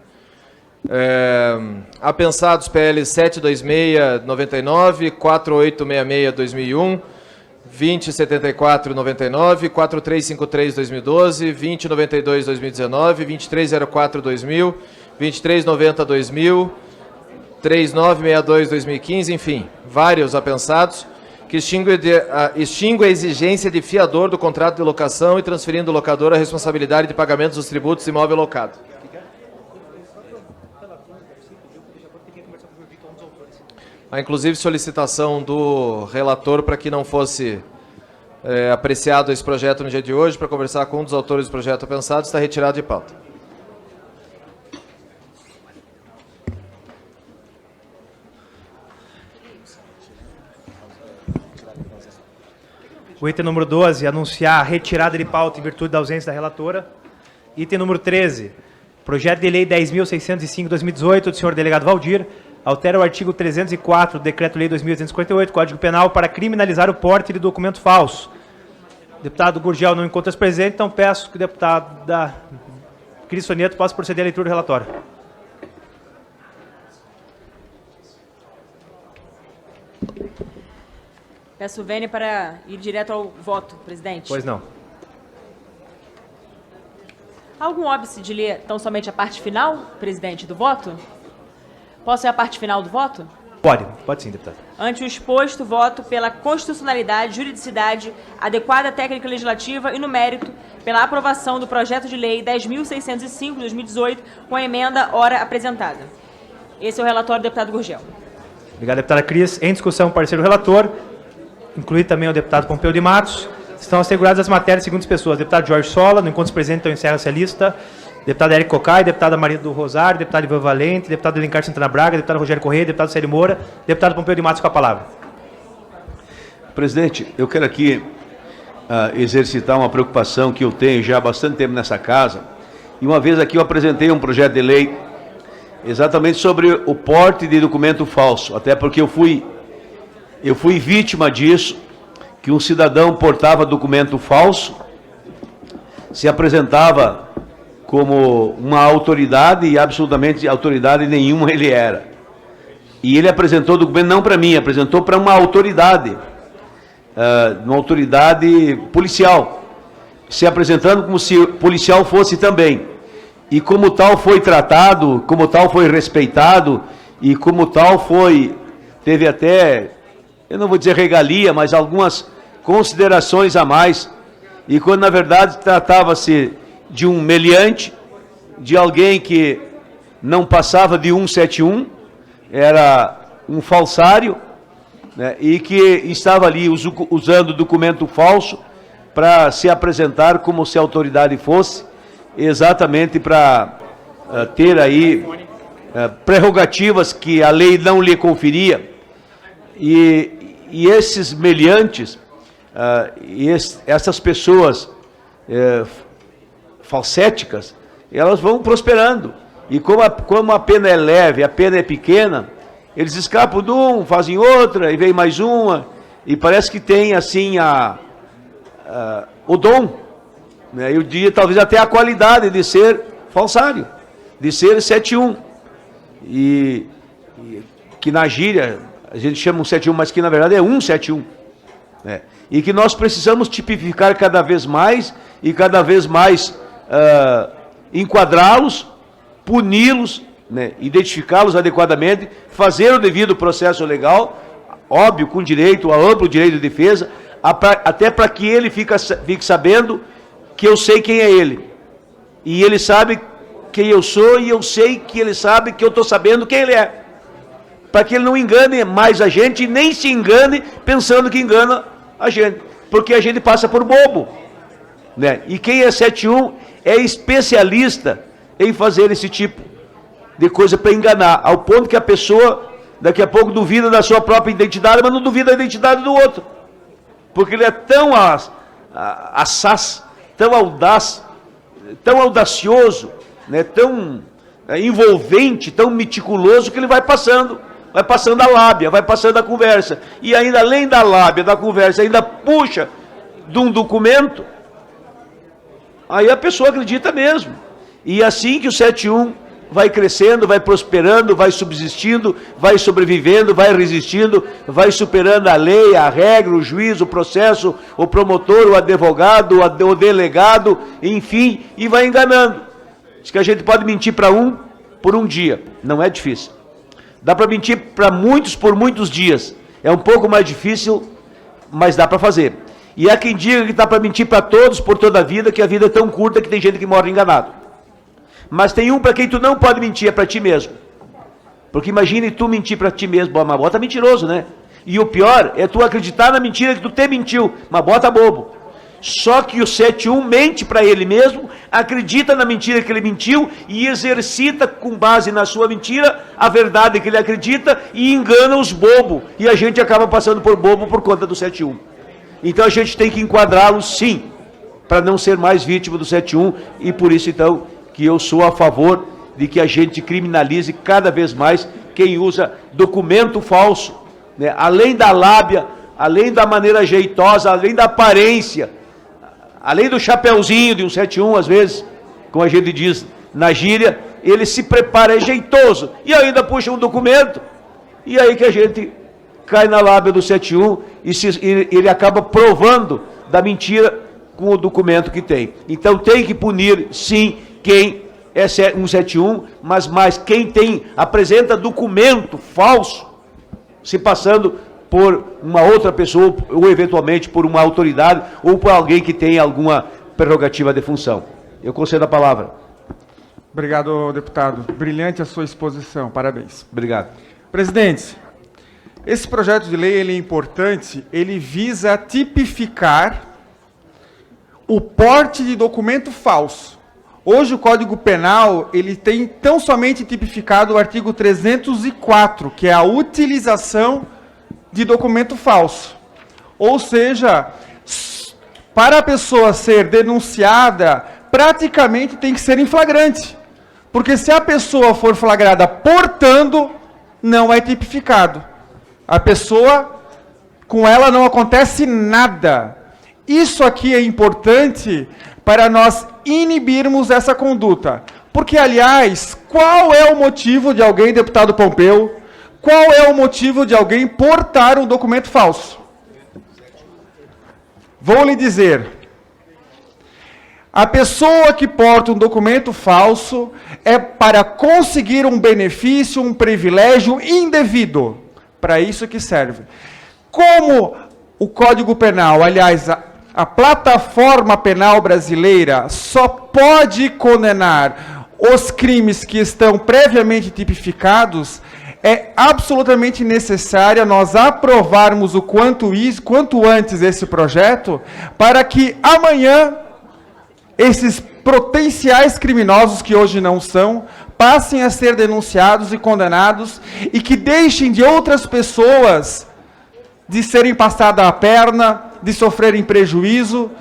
Apensados PL 726/99, 4866/2001, 2074/99, 4353/2012, 2092/2019, 2304/2000, 2390/2000, 3962/2015, enfim, vários apensados, que extingue a exigência de fiador do contrato de locação e transferindo o locador a responsabilidade de pagamentos dos tributos do imóvel locado. Há, inclusive, solicitação do relator para que não fosse apreciado esse projeto no dia de hoje, para conversar com um dos autores do projeto apensado, está retirado de pauta. O item número 12, anunciar a retirada de pauta em virtude da ausência da relatora. Item número 13, projeto de lei 10.605/2018, do senhor delegado Valdir, altera o artigo 304 do Decreto-Lei 2.858, Código Penal, para criminalizar o porte de documento falso. Deputado Gurgel não encontra-se presente, então peço que o deputado Cris Soneto possa proceder à leitura do relatório. Peço o Vênia para ir direto ao voto, presidente. Pois não. Há algum óbice de ler tão somente a parte final, presidente, do voto? Posso ler a parte final do voto? Pode sim, deputado. Ante o exposto, voto pela constitucionalidade, juridicidade, adequada técnica legislativa e no mérito pela aprovação do projeto de lei 10.605 de 2018 com a emenda ora apresentada. Esse é o relatório do deputado Gurgel. Obrigado, deputada Cris. Em discussão, parecer do relator, incluído também o deputado Pompeu de Matos. Estão asseguradas as matérias seguintes as pessoas. Deputado Jorge Sola, no encontro presente, então encerra-se a lista. Deputado Érico Cocai, deputada Maria do Rosário, deputado Ivan Valente, deputado Alencar Santana Braga, deputado Rogério Correia, deputado Célio Moura, deputado Pompeu de Matos com a palavra. Presidente, eu quero aqui exercitar uma preocupação que eu tenho já há bastante tempo nessa casa. E uma vez aqui eu apresentei um projeto de lei exatamente sobre o porte de documento falso, até porque eu fui vítima disso, que um cidadão portava documento falso, se apresentava como uma autoridade e absolutamente autoridade nenhuma ele era. E ele apresentou o documento não para mim, apresentou para uma autoridade policial, se apresentando como se o policial fosse também. E como tal foi tratado, como tal foi respeitado, e como tal teve até, eu não vou dizer regalia, mas algumas considerações a mais, e quando na verdade tratava-se de um meliante, de alguém que não passava de 171, era um falsário, né, e que estava ali usando documento falso para se apresentar como se a autoridade fosse, exatamente para ter aí prerrogativas que a lei não lhe conferia. E esses meliantes, essas pessoas falséticas, elas vão prosperando. E como a pena é leve, a pena é pequena, eles escapam de um, fazem outra, e vem mais uma, e parece que tem assim o dom, né, eu diria talvez até a qualidade de ser falsário, de ser 71. E que na gíria a gente chama 171, mas que na verdade é 171. Né? E que nós precisamos tipificar cada vez mais e cada vez mais enquadrá-los, puni-los, né, identificá-los adequadamente, fazer o devido processo legal, óbvio, com direito, a amplo direito de defesa, até para que ele fique sabendo que eu sei quem é ele. E ele sabe quem eu sou, e eu sei que ele sabe que eu estou sabendo quem ele é. Para que ele não engane mais a gente, e nem se engane pensando que engana a gente. Porque a gente passa por bobo. Né? E quem é 71 é especialista em fazer esse tipo de coisa para enganar, ao ponto que a pessoa daqui a pouco duvida da sua própria identidade, mas não duvida da identidade do outro. Porque ele é tão assaz, tão audaz, tão audacioso, né, tão envolvente, tão meticuloso, que ele vai passando a lábia, vai passando a conversa. E ainda, além da lábia, da conversa, ainda puxa de um documento, aí a pessoa acredita mesmo. E assim que o 71 vai crescendo, vai prosperando, vai subsistindo, vai sobrevivendo, vai resistindo, vai superando a lei, a regra, o juiz, o processo, o promotor, o advogado, o delegado, enfim, e vai enganando. Diz que a gente pode mentir para um por um dia, não é difícil. Dá para mentir para muitos por muitos dias, é um pouco mais difícil, mas dá para fazer. E há quem diga que dá para mentir para todos por toda a vida, que a vida é tão curta que tem gente que morre enganado. Mas tem um para quem tu não pode mentir, é para ti mesmo. Porque imagine tu mentir para ti mesmo, mas bota mentiroso, né? E o pior é tu acreditar na mentira que tu te mentiu, mas bota bobo. Só que o 71 mente para ele mesmo, acredita na mentira que ele mentiu e exercita com base na sua mentira a verdade que ele acredita e engana os bobos. E a gente acaba passando por bobo por conta do 71. Então a gente tem que enquadrá-lo sim, para não ser mais vítima do 71, e por isso então que eu sou a favor de que a gente criminalize cada vez mais quem usa documento falso, né? Além da lábia, além da maneira jeitosa, além da aparência, além do chapeuzinho de 171, às vezes, como a gente diz na gíria, ele se prepara, é jeitoso, e ainda puxa um documento, e aí que a gente cai na lábia do 71 e ele acaba provando da mentira com o documento que tem. Então tem que punir, sim, quem é 171, mas mais quem apresenta documento falso, se passando por uma outra pessoa, ou eventualmente por uma autoridade, ou por alguém que tem alguma prerrogativa de função. Eu concedo a palavra. Obrigado, deputado. Brilhante a sua exposição. Parabéns. Obrigado. Presidente, esse projeto de lei ele é importante, ele visa tipificar o porte de documento falso. Hoje o Código Penal ele tem tão somente tipificado o artigo 304, que é a utilização de documento falso. Ou seja, para a pessoa ser denunciada, praticamente tem que ser em flagrante. Porque se a pessoa for flagrada portando, não é tipificado. A pessoa, com ela não acontece nada. Isso aqui é importante para nós inibirmos essa conduta. Porque, aliás, qual é o motivo de alguém, deputado Pompeu, qual é o motivo de alguém portar um documento falso? Vou lhe dizer. A pessoa que porta um documento falso é para conseguir um benefício, um privilégio indevido. Para isso que serve. Como o Código Penal, aliás, a plataforma penal brasileira só pode condenar os crimes que estão previamente tipificados, é absolutamente necessário nós aprovarmos o quanto antes esse projeto, para que amanhã esses potenciais criminosos que hoje não são, passem a ser denunciados e condenados e que deixem de outras pessoas de serem passadas a perna, de sofrerem prejuízo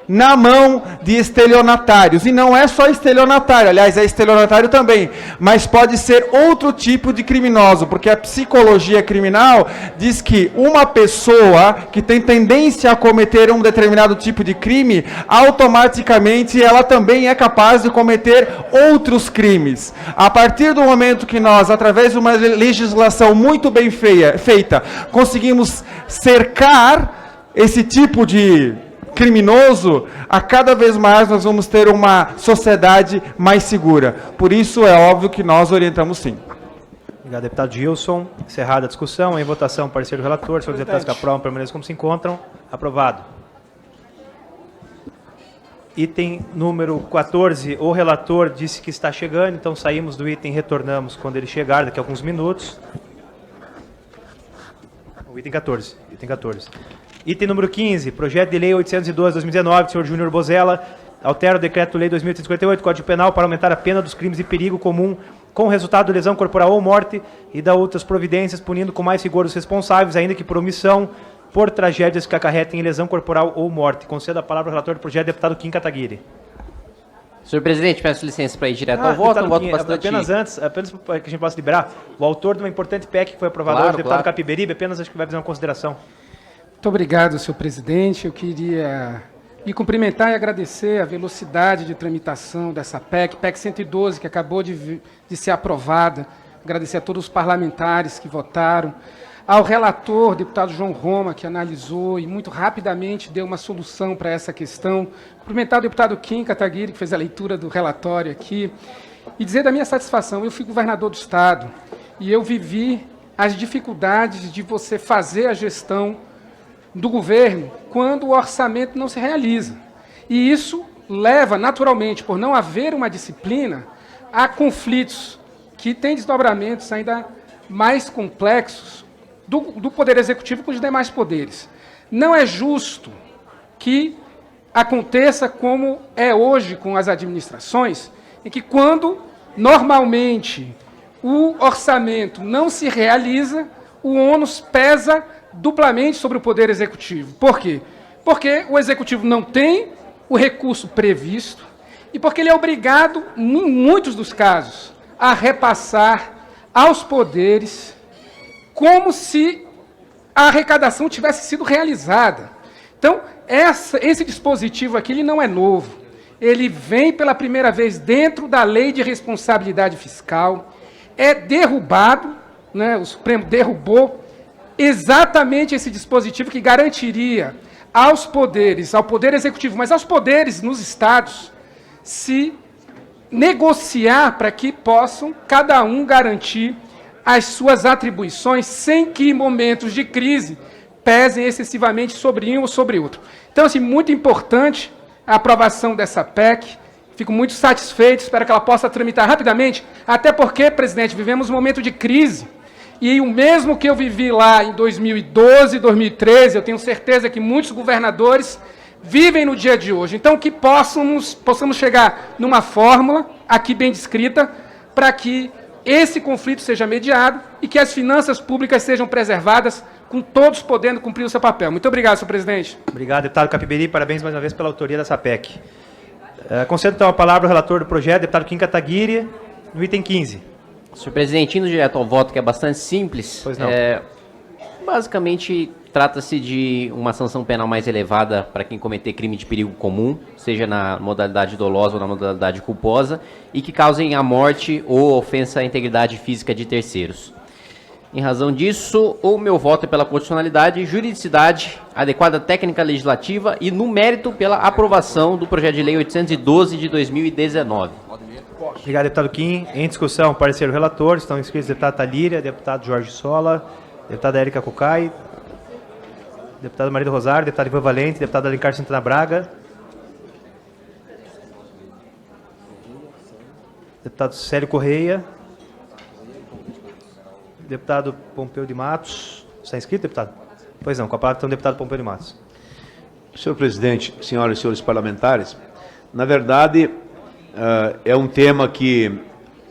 na mão de estelionatários. E não é só estelionatário, aliás, é estelionatário também, mas pode ser outro tipo de criminoso, porque a psicologia criminal diz que uma pessoa que tem tendência a cometer um determinado tipo de crime, automaticamente ela também é capaz de cometer outros crimes. A partir do momento que nós, através de uma legislação muito bem feita, conseguimos cercar esse tipo de criminoso, a cada vez mais nós vamos ter uma sociedade mais segura. Por isso é óbvio que nós orientamos sim. Obrigado, deputado Gilson. Encerrada a discussão, em votação, parecer do relator. Senhores deputados que aprovam, permaneçam como se encontram. Aprovado. Item número 14, o relator disse que está chegando, então saímos do item e retornamos quando ele chegar, daqui a alguns minutos. O item 14. Item 14. Item número 15, projeto de lei 812/2019, do senhor Júnior Bozella, altera o decreto-lei 2058, Código Penal, para aumentar a pena dos crimes de perigo comum com resultado de lesão corporal ou morte e da outras providências, punindo com mais rigor os responsáveis, ainda que por omissão, por tragédias que acarretem em lesão corporal ou morte. Concedo a palavra ao relator do projeto, deputado Kim Kataguiri. Senhor presidente, peço licença para ir direto ao voto, um voto bastante... Apenas para que a gente possa liberar, o autor de uma importante PEC que foi aprovado hoje, o deputado Capiberibe, apenas acho que vai fazer uma consideração. Muito obrigado, senhor presidente. Eu queria me cumprimentar e agradecer a velocidade de tramitação dessa PEC 112, que acabou de ser aprovada. Agradecer a todos os parlamentares que votaram, ao relator, deputado João Roma, que analisou e muito rapidamente deu uma solução para essa questão. Cumprimentar o deputado Kim Kataguiri, que fez a leitura do relatório aqui, e dizer da minha satisfação. Eu fui governador do Estado e eu vivi as dificuldades de você fazer a gestão do governo quando o orçamento não se realiza. E isso leva, naturalmente, por não haver uma disciplina, a conflitos que têm desdobramentos ainda mais complexos do Poder Executivo com os demais poderes. Não é justo que aconteça como é hoje com as administrações, em que quando, normalmente, o orçamento não se realiza, o ônus pesa duplamente sobre o Poder Executivo. Por quê? Porque o Executivo não tem o recurso previsto e porque ele é obrigado, em muitos dos casos, a repassar aos poderes como se a arrecadação tivesse sido realizada. Então, esse dispositivo aqui ele não é novo. Ele vem pela primeira vez dentro da Lei de Responsabilidade Fiscal, é derrubado, né, o Supremo derrubou exatamente esse dispositivo que garantiria aos poderes, ao Poder Executivo, mas aos poderes nos estados, se negociar para que possam, cada um, garantir as suas atribuições sem que, em momentos de crise, pesem excessivamente sobre um ou sobre outro. Então, assim, muito importante a aprovação dessa PEC. Fico muito satisfeito, espero que ela possa tramitar rapidamente, até porque, presidente, vivemos um momento de crise, e o mesmo que eu vivi lá em 2012, 2013, eu tenho certeza que muitos governadores vivem no dia de hoje. Então, que possamos chegar numa fórmula, aqui bem descrita, para que esse conflito seja mediado e que as finanças públicas sejam preservadas, com todos podendo cumprir o seu papel. Muito obrigado, senhor presidente. Obrigado, deputado Capiberibe. Parabéns mais uma vez pela autoria dessa PEC. Concedo então a palavra ao relator do projeto, deputado Kim Kataguiri, no item 15. Senhor presidente, indo direto ao voto, que é bastante simples. Pois não. Basicamente, trata-se de uma sanção penal mais elevada para quem cometer crime de perigo comum, seja na modalidade dolosa ou na modalidade culposa, e que causem a morte ou ofensa à integridade física de terceiros. Em razão disso, o meu voto é pela constitucionalidade, juridicidade, adequada técnica legislativa e, no mérito, pela aprovação do projeto de lei 812 de 2019. Obrigado, deputado Kim. Em discussão, parecer do relator. Estão inscritos deputado Talíria, deputado Jorge Sola, deputada Érica Cocai, deputado Maria do Rosário, deputado Ivan Valente, deputado Alencar Santana Braga, deputado Célio Correia, deputado Pompeu de Matos. Está inscrito, deputado? Pois não, com a palavra então o deputado Pompeu de Matos. Senhor presidente, senhoras e senhores parlamentares, na verdade, é um tema que,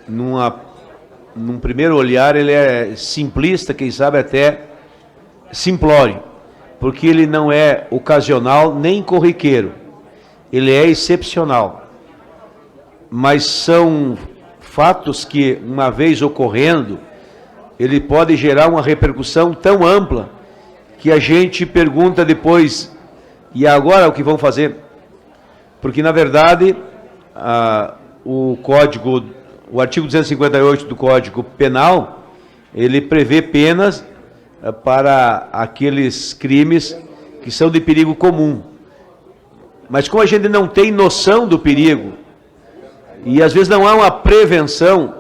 num primeiro olhar, ele é simplista, quem sabe até simplório, porque ele não é ocasional nem corriqueiro, ele é excepcional. Mas são fatos que, uma vez ocorrendo, ele pode gerar uma repercussão tão ampla que a gente pergunta depois, e agora o que vão fazer? Porque, na verdade, o artigo 258 do Código Penal, ele prevê penas para aqueles crimes que são de perigo comum. Mas como a gente não tem noção do perigo, e às vezes não há uma prevenção,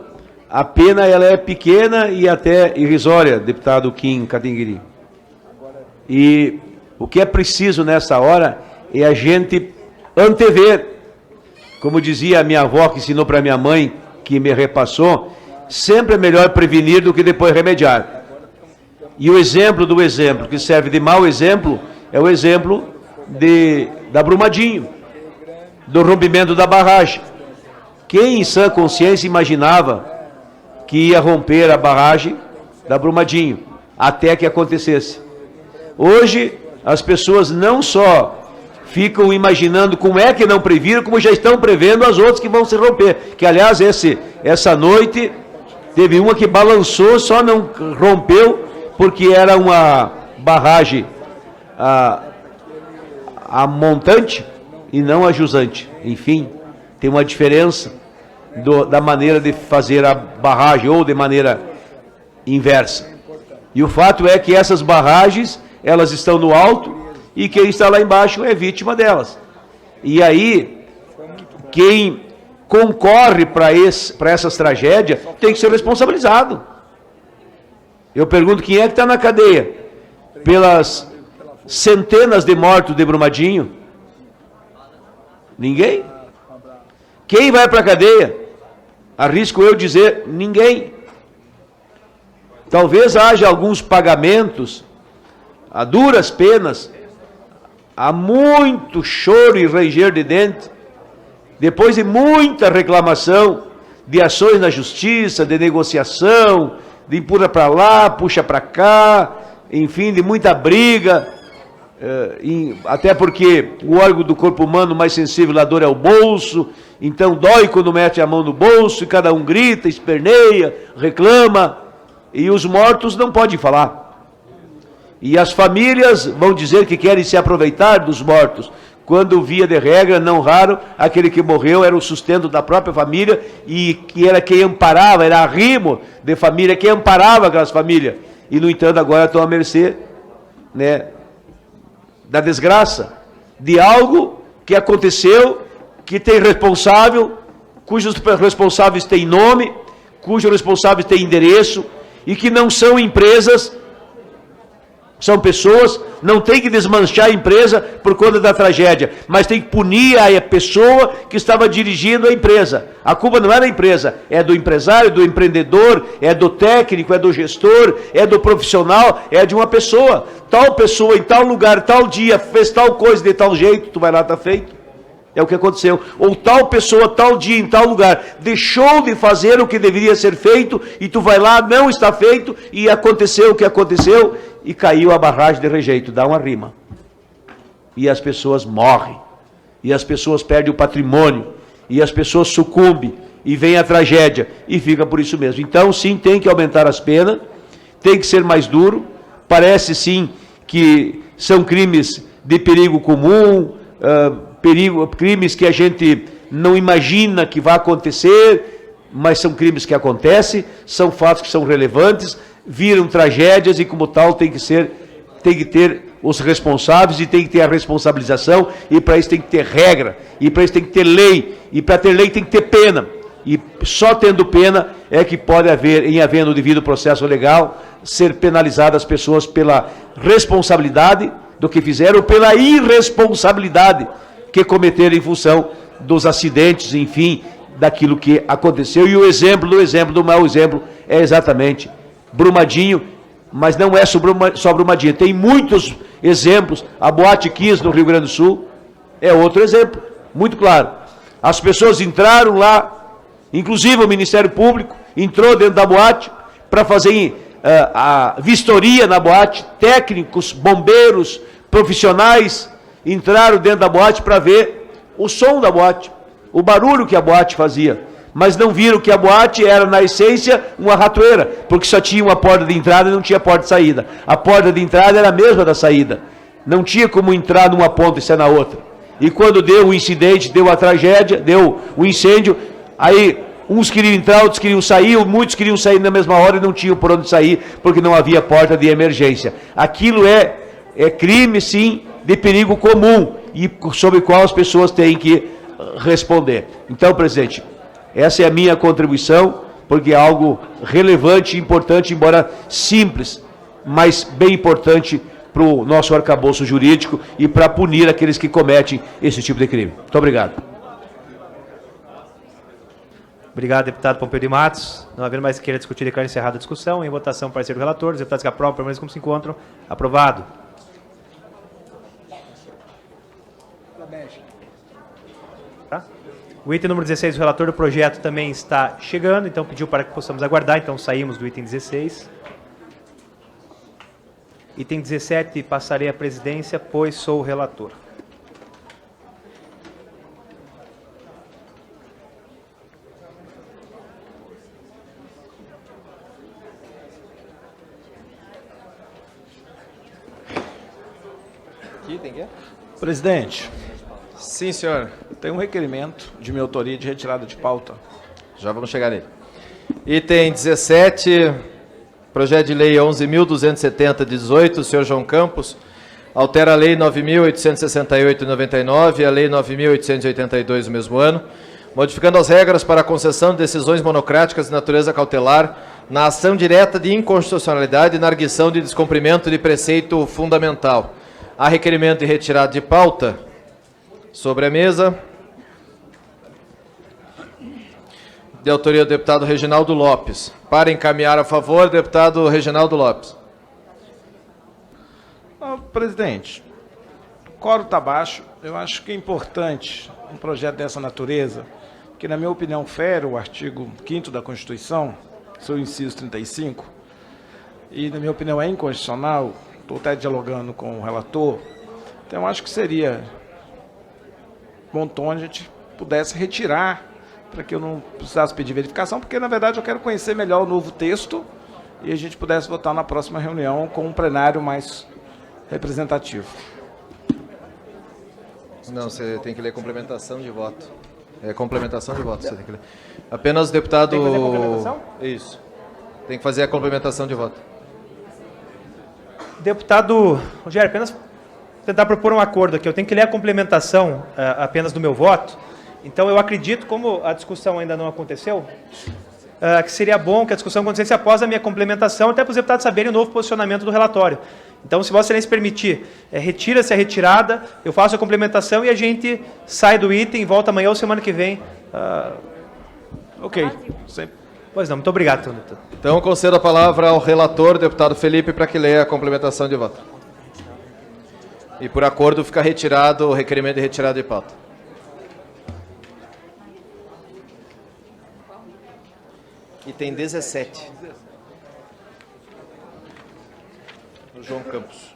a pena ela é pequena e até irrisória, deputado Kim Kataguiri. E o que é preciso nessa hora é a gente antever, como dizia a minha avó, que ensinou para minha mãe, que me repassou, sempre é melhor prevenir do que depois remediar. E o exemplo do exemplo, que serve de mau exemplo, é o exemplo da Brumadinho, do rompimento da barragem. Quem em sã consciência imaginava que ia romper a barragem da Brumadinho, até que acontecesse? Hoje, as pessoas não só ficam imaginando como é que não previram, como já estão prevendo as outras que vão se romper. Que, aliás, essa noite, teve uma que balançou, só não rompeu, porque era uma barragem a montante e não a jusante. Enfim, tem uma diferença da maneira de fazer a barragem, ou de maneira inversa. E o fato é que essas barragens, elas estão no alto, e quem está lá embaixo é vítima delas. E aí, quem concorre para essas tragédias tem que ser responsabilizado. Eu pergunto, quem é que está na cadeia pelas centenas de mortos de Brumadinho? Ninguém. Quem vai para a cadeia? Arrisco eu dizer, ninguém. Talvez haja alguns pagamentos a duras penas, há muito choro e ranger de dente, depois de muita reclamação, de ações na justiça, de negociação, de empurra para lá, puxa para cá, enfim, de muita briga, até porque o órgão do corpo humano mais sensível à dor é o bolso, então dói quando mete a mão no bolso e cada um grita, esperneia, reclama, e os mortos não podem falar. E as famílias vão dizer que querem se aproveitar dos mortos, quando, via de regra, não raro, aquele que morreu era o sustento da própria família e que era quem amparava, era arrimo de família, quem amparava aquelas famílias. E, no entanto, agora estão à mercê, né, da desgraça, de algo que aconteceu, que tem responsável, cujos responsáveis têm nome, cujos responsáveis têm endereço, e que não são empresas, são pessoas. Não tem que desmanchar a empresa por conta da tragédia, mas tem que punir a pessoa que estava dirigindo a empresa. A culpa não é da empresa, é do empresário, do empreendedor, é do técnico, é do gestor, é do profissional, é de uma pessoa. Tal pessoa em tal lugar, tal dia, fez tal coisa de tal jeito, tu vai lá, está feito. É o que aconteceu. Ou tal pessoa, tal dia, em tal lugar, deixou de fazer o que deveria ser feito, e tu vai lá, não está feito, e aconteceu o que aconteceu, e caiu a barragem de rejeito. Dá uma rima. E as pessoas morrem. E as pessoas perdem o patrimônio. E as pessoas sucumbem. E vem a tragédia. E fica por isso mesmo. Então, sim, tem que aumentar as penas. Tem que ser mais duro. Parece, sim, que são crimes de perigo comum, crimes que a gente não imagina que vai acontecer, mas são crimes que acontecem, são fatos que são relevantes, viram tragédias e, como tal, tem que ter os responsáveis e tem que ter a responsabilização, e para isso tem que ter regra, e para isso tem que ter lei, e para ter lei tem que ter pena. E só tendo pena é que pode haver, em havendo o devido processo legal, ser penalizadas as pessoas pela responsabilidade do que fizeram, ou pela irresponsabilidade que cometeram em função dos acidentes, enfim, daquilo que aconteceu. E o exemplo do mau exemplo é exatamente Brumadinho, mas não é só Brumadinho. Tem muitos exemplos. A Boate 15 no Rio Grande do Sul é outro exemplo, muito claro. As pessoas entraram lá, inclusive o Ministério Público entrou dentro da boate para fazer a vistoria na boate, técnicos, bombeiros, profissionais entraram dentro da boate para ver o som da boate, o barulho que a boate fazia, mas não viram que a boate era, na essência, uma ratoeira, porque só tinha uma porta de entrada e não tinha porta de saída. A porta de entrada era a mesma da saída, não tinha como entrar numa ponta e sair na outra. E quando deu o incidente, deu a tragédia, deu o incêndio, aí uns queriam entrar, outros queriam sair, muitos queriam sair na mesma hora e não tinham por onde sair, porque não havia porta de emergência. Aquilo é crime, sim, de perigo comum, e sobre o qual as pessoas têm que responder. Então, presidente, essa é a minha contribuição, porque é algo relevante e importante, embora simples, mas bem importante para o nosso arcabouço jurídico e para punir aqueles que cometem esse tipo de crime. Muito obrigado. Obrigado, deputado Pompeu de Matos. Não havendo mais queira discutir, declaro encerrada a discussão. Em votação, parecer do relator. Os deputados que aprovam permanecem como se encontram. Aprovado. Tá? O item número 16, o relator do projeto também está chegando, então pediu para que possamos aguardar, então saímos do item 16. Item 17, passarei à presidência, pois sou o relator. Aqui tem que ir? Presidente. Sim, senhor. Tem um requerimento de minha autoria de retirada de pauta. Já vamos chegar nele. Item 17, projeto de lei 11.270, 18, senhor João Campos, altera a lei 9.868/99 e a lei 9.882 do mesmo ano, modificando as regras para a concessão de decisões monocráticas de natureza cautelar na ação direta de inconstitucionalidade e na arguição de descumprimento de preceito fundamental. Há requerimento de retirada de pauta sobre a mesa, de autoria do deputado Reginaldo Lopes. Para encaminhar a favor, deputado Reginaldo Lopes. Presidente, o quórum está baixo. Eu acho que é importante um projeto dessa natureza, que, na minha opinião, fere o artigo 5º da Constituição, seu inciso 35, e, na minha opinião, é inconstitucional. Estou até dialogando com o relator. Então, eu acho que seria bom tom a gente pudesse retirar, para que eu não precisasse pedir verificação, porque, na verdade, eu quero conhecer melhor o novo texto e a gente pudesse votar na próxima reunião com um plenário mais representativo. Não, você tem que ler complementação de voto. É complementação de voto, você tem que ler. Apenas o deputado... Tem que fazer a complementação? Isso. Tem que fazer a complementação de voto. Deputado Rogério, apenas tentar propor um acordo aqui. Eu tenho que ler a complementação apenas do meu voto. Então, eu acredito, como a discussão ainda não aconteceu, que seria bom que a discussão acontecesse após a minha complementação, até para os deputados saberem o novo posicionamento do relatório. Então, se Vossa Excelência permitir, retira-se a retirada, eu faço a complementação e a gente sai do item e volta amanhã ou semana que vem. Ok. Pois não, muito obrigado, deputado. Então, concedo a palavra ao relator, deputado Felipe, para que leia a complementação de voto. E, por acordo, fica retirado o requerimento de retirada de pauta. Item 17. Do João Campos.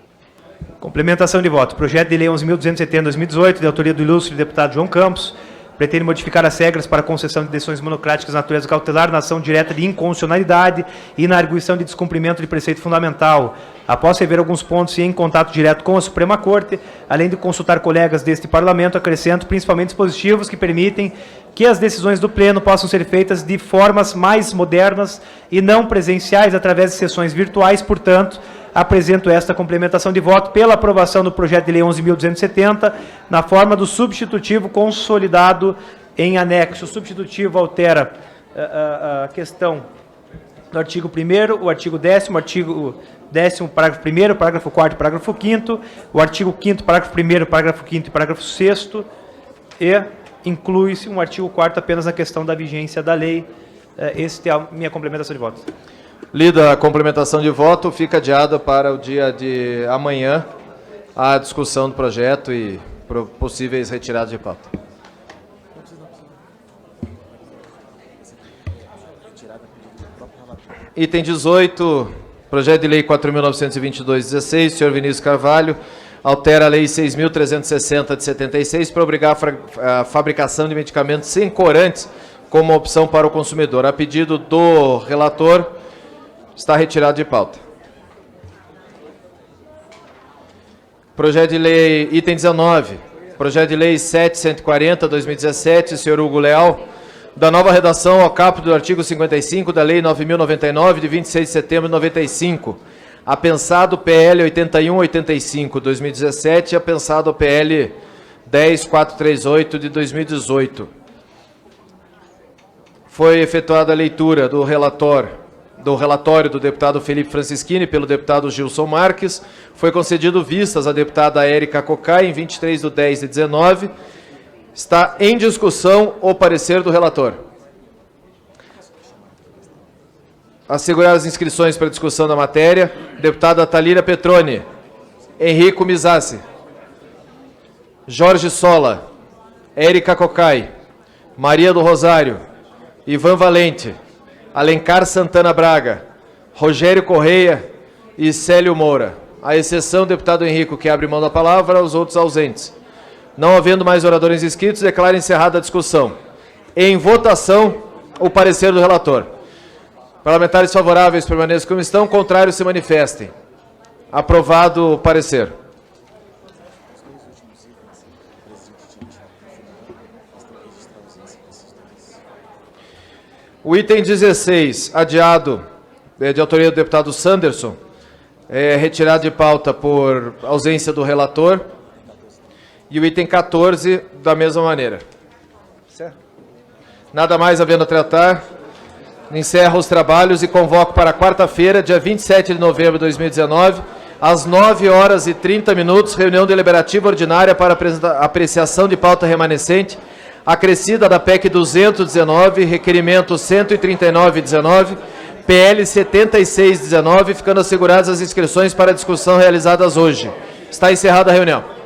Complementação de voto. Projeto de lei 11.270/2018, de autoria do ilustre deputado João Campos, pretende modificar as regras para a concessão de decisões monocráticas de natureza cautelar na ação direta de inconstitucionalidade e na arguição de descumprimento de preceito fundamental. Após rever alguns pontos e em contato direto com a Suprema Corte, além de consultar colegas deste Parlamento, acrescento principalmente dispositivos que permitem que as decisões do Pleno possam ser feitas de formas mais modernas e não presenciais através de sessões virtuais. Portanto, apresento esta complementação de voto pela aprovação do projeto de lei 11.270 na forma do substitutivo consolidado em anexo. O substitutivo altera a questão do artigo 1º, o artigo 10º, o artigo 10º, parágrafo 1º, parágrafo 4º e parágrafo 5º, o artigo 5º, parágrafo 1º, parágrafo 5º e parágrafo 6º, e inclui-se um artigo 4º apenas na questão da vigência da lei. Esta é a minha complementação de voto. Lida a complementação de voto, fica adiada para o dia de amanhã a discussão do projeto e possíveis retiradas de pauta. Item 18, projeto de lei 4.922/16, senhor Vinícius Carvalho, altera a lei 6.360 de 76 para obrigar a fabricação de medicamentos sem corantes como opção para o consumidor. A pedido do relator, está retirado de pauta. Projeto de lei, item 19, projeto de lei 7.140/2017, senhor Hugo Leal, da nova redação ao caput do artigo 55 da lei 9.099, de 26 de setembro de 95, apensado PL 8185/2017 e apensado PL 10438 de 2018. Foi efetuada a leitura do relatório do deputado Felipe Francischini pelo deputado Gilson Marques. Foi concedido vistas à deputada Érica Cocai em 23/10/19. Está em discussão o parecer do relator. Assegurar as inscrições para discussão da matéria. Deputada Thalíria Petroni, Henrico Mizassi, Jorge Sola, Érica Cocai, Maria do Rosário, Ivan Valente, Alencar Santana Braga, Rogério Correia e Célio Moura. À exceção do deputado Henrico, que abre mão da palavra, os outros ausentes. Não havendo mais oradores inscritos, declaro encerrada a discussão. Em votação, o parecer do relator. Parlamentares favoráveis permaneçam como estão, contrários se manifestem. Aprovado o parecer. O item 16, adiado, de autoria do deputado Sanderson, é retirado de pauta por ausência do relator. E o item 14, da mesma maneira. Nada mais havendo a tratar, encerro os trabalhos e convoco para quarta-feira, dia 27 de novembro de 2019, às 9h30, reunião deliberativa ordinária para apreciação de pauta remanescente, acrescida da PEC 219, requerimento 139/19, PL 76/19, ficando asseguradas as inscrições para a discussão realizadas hoje. Está encerrada a reunião.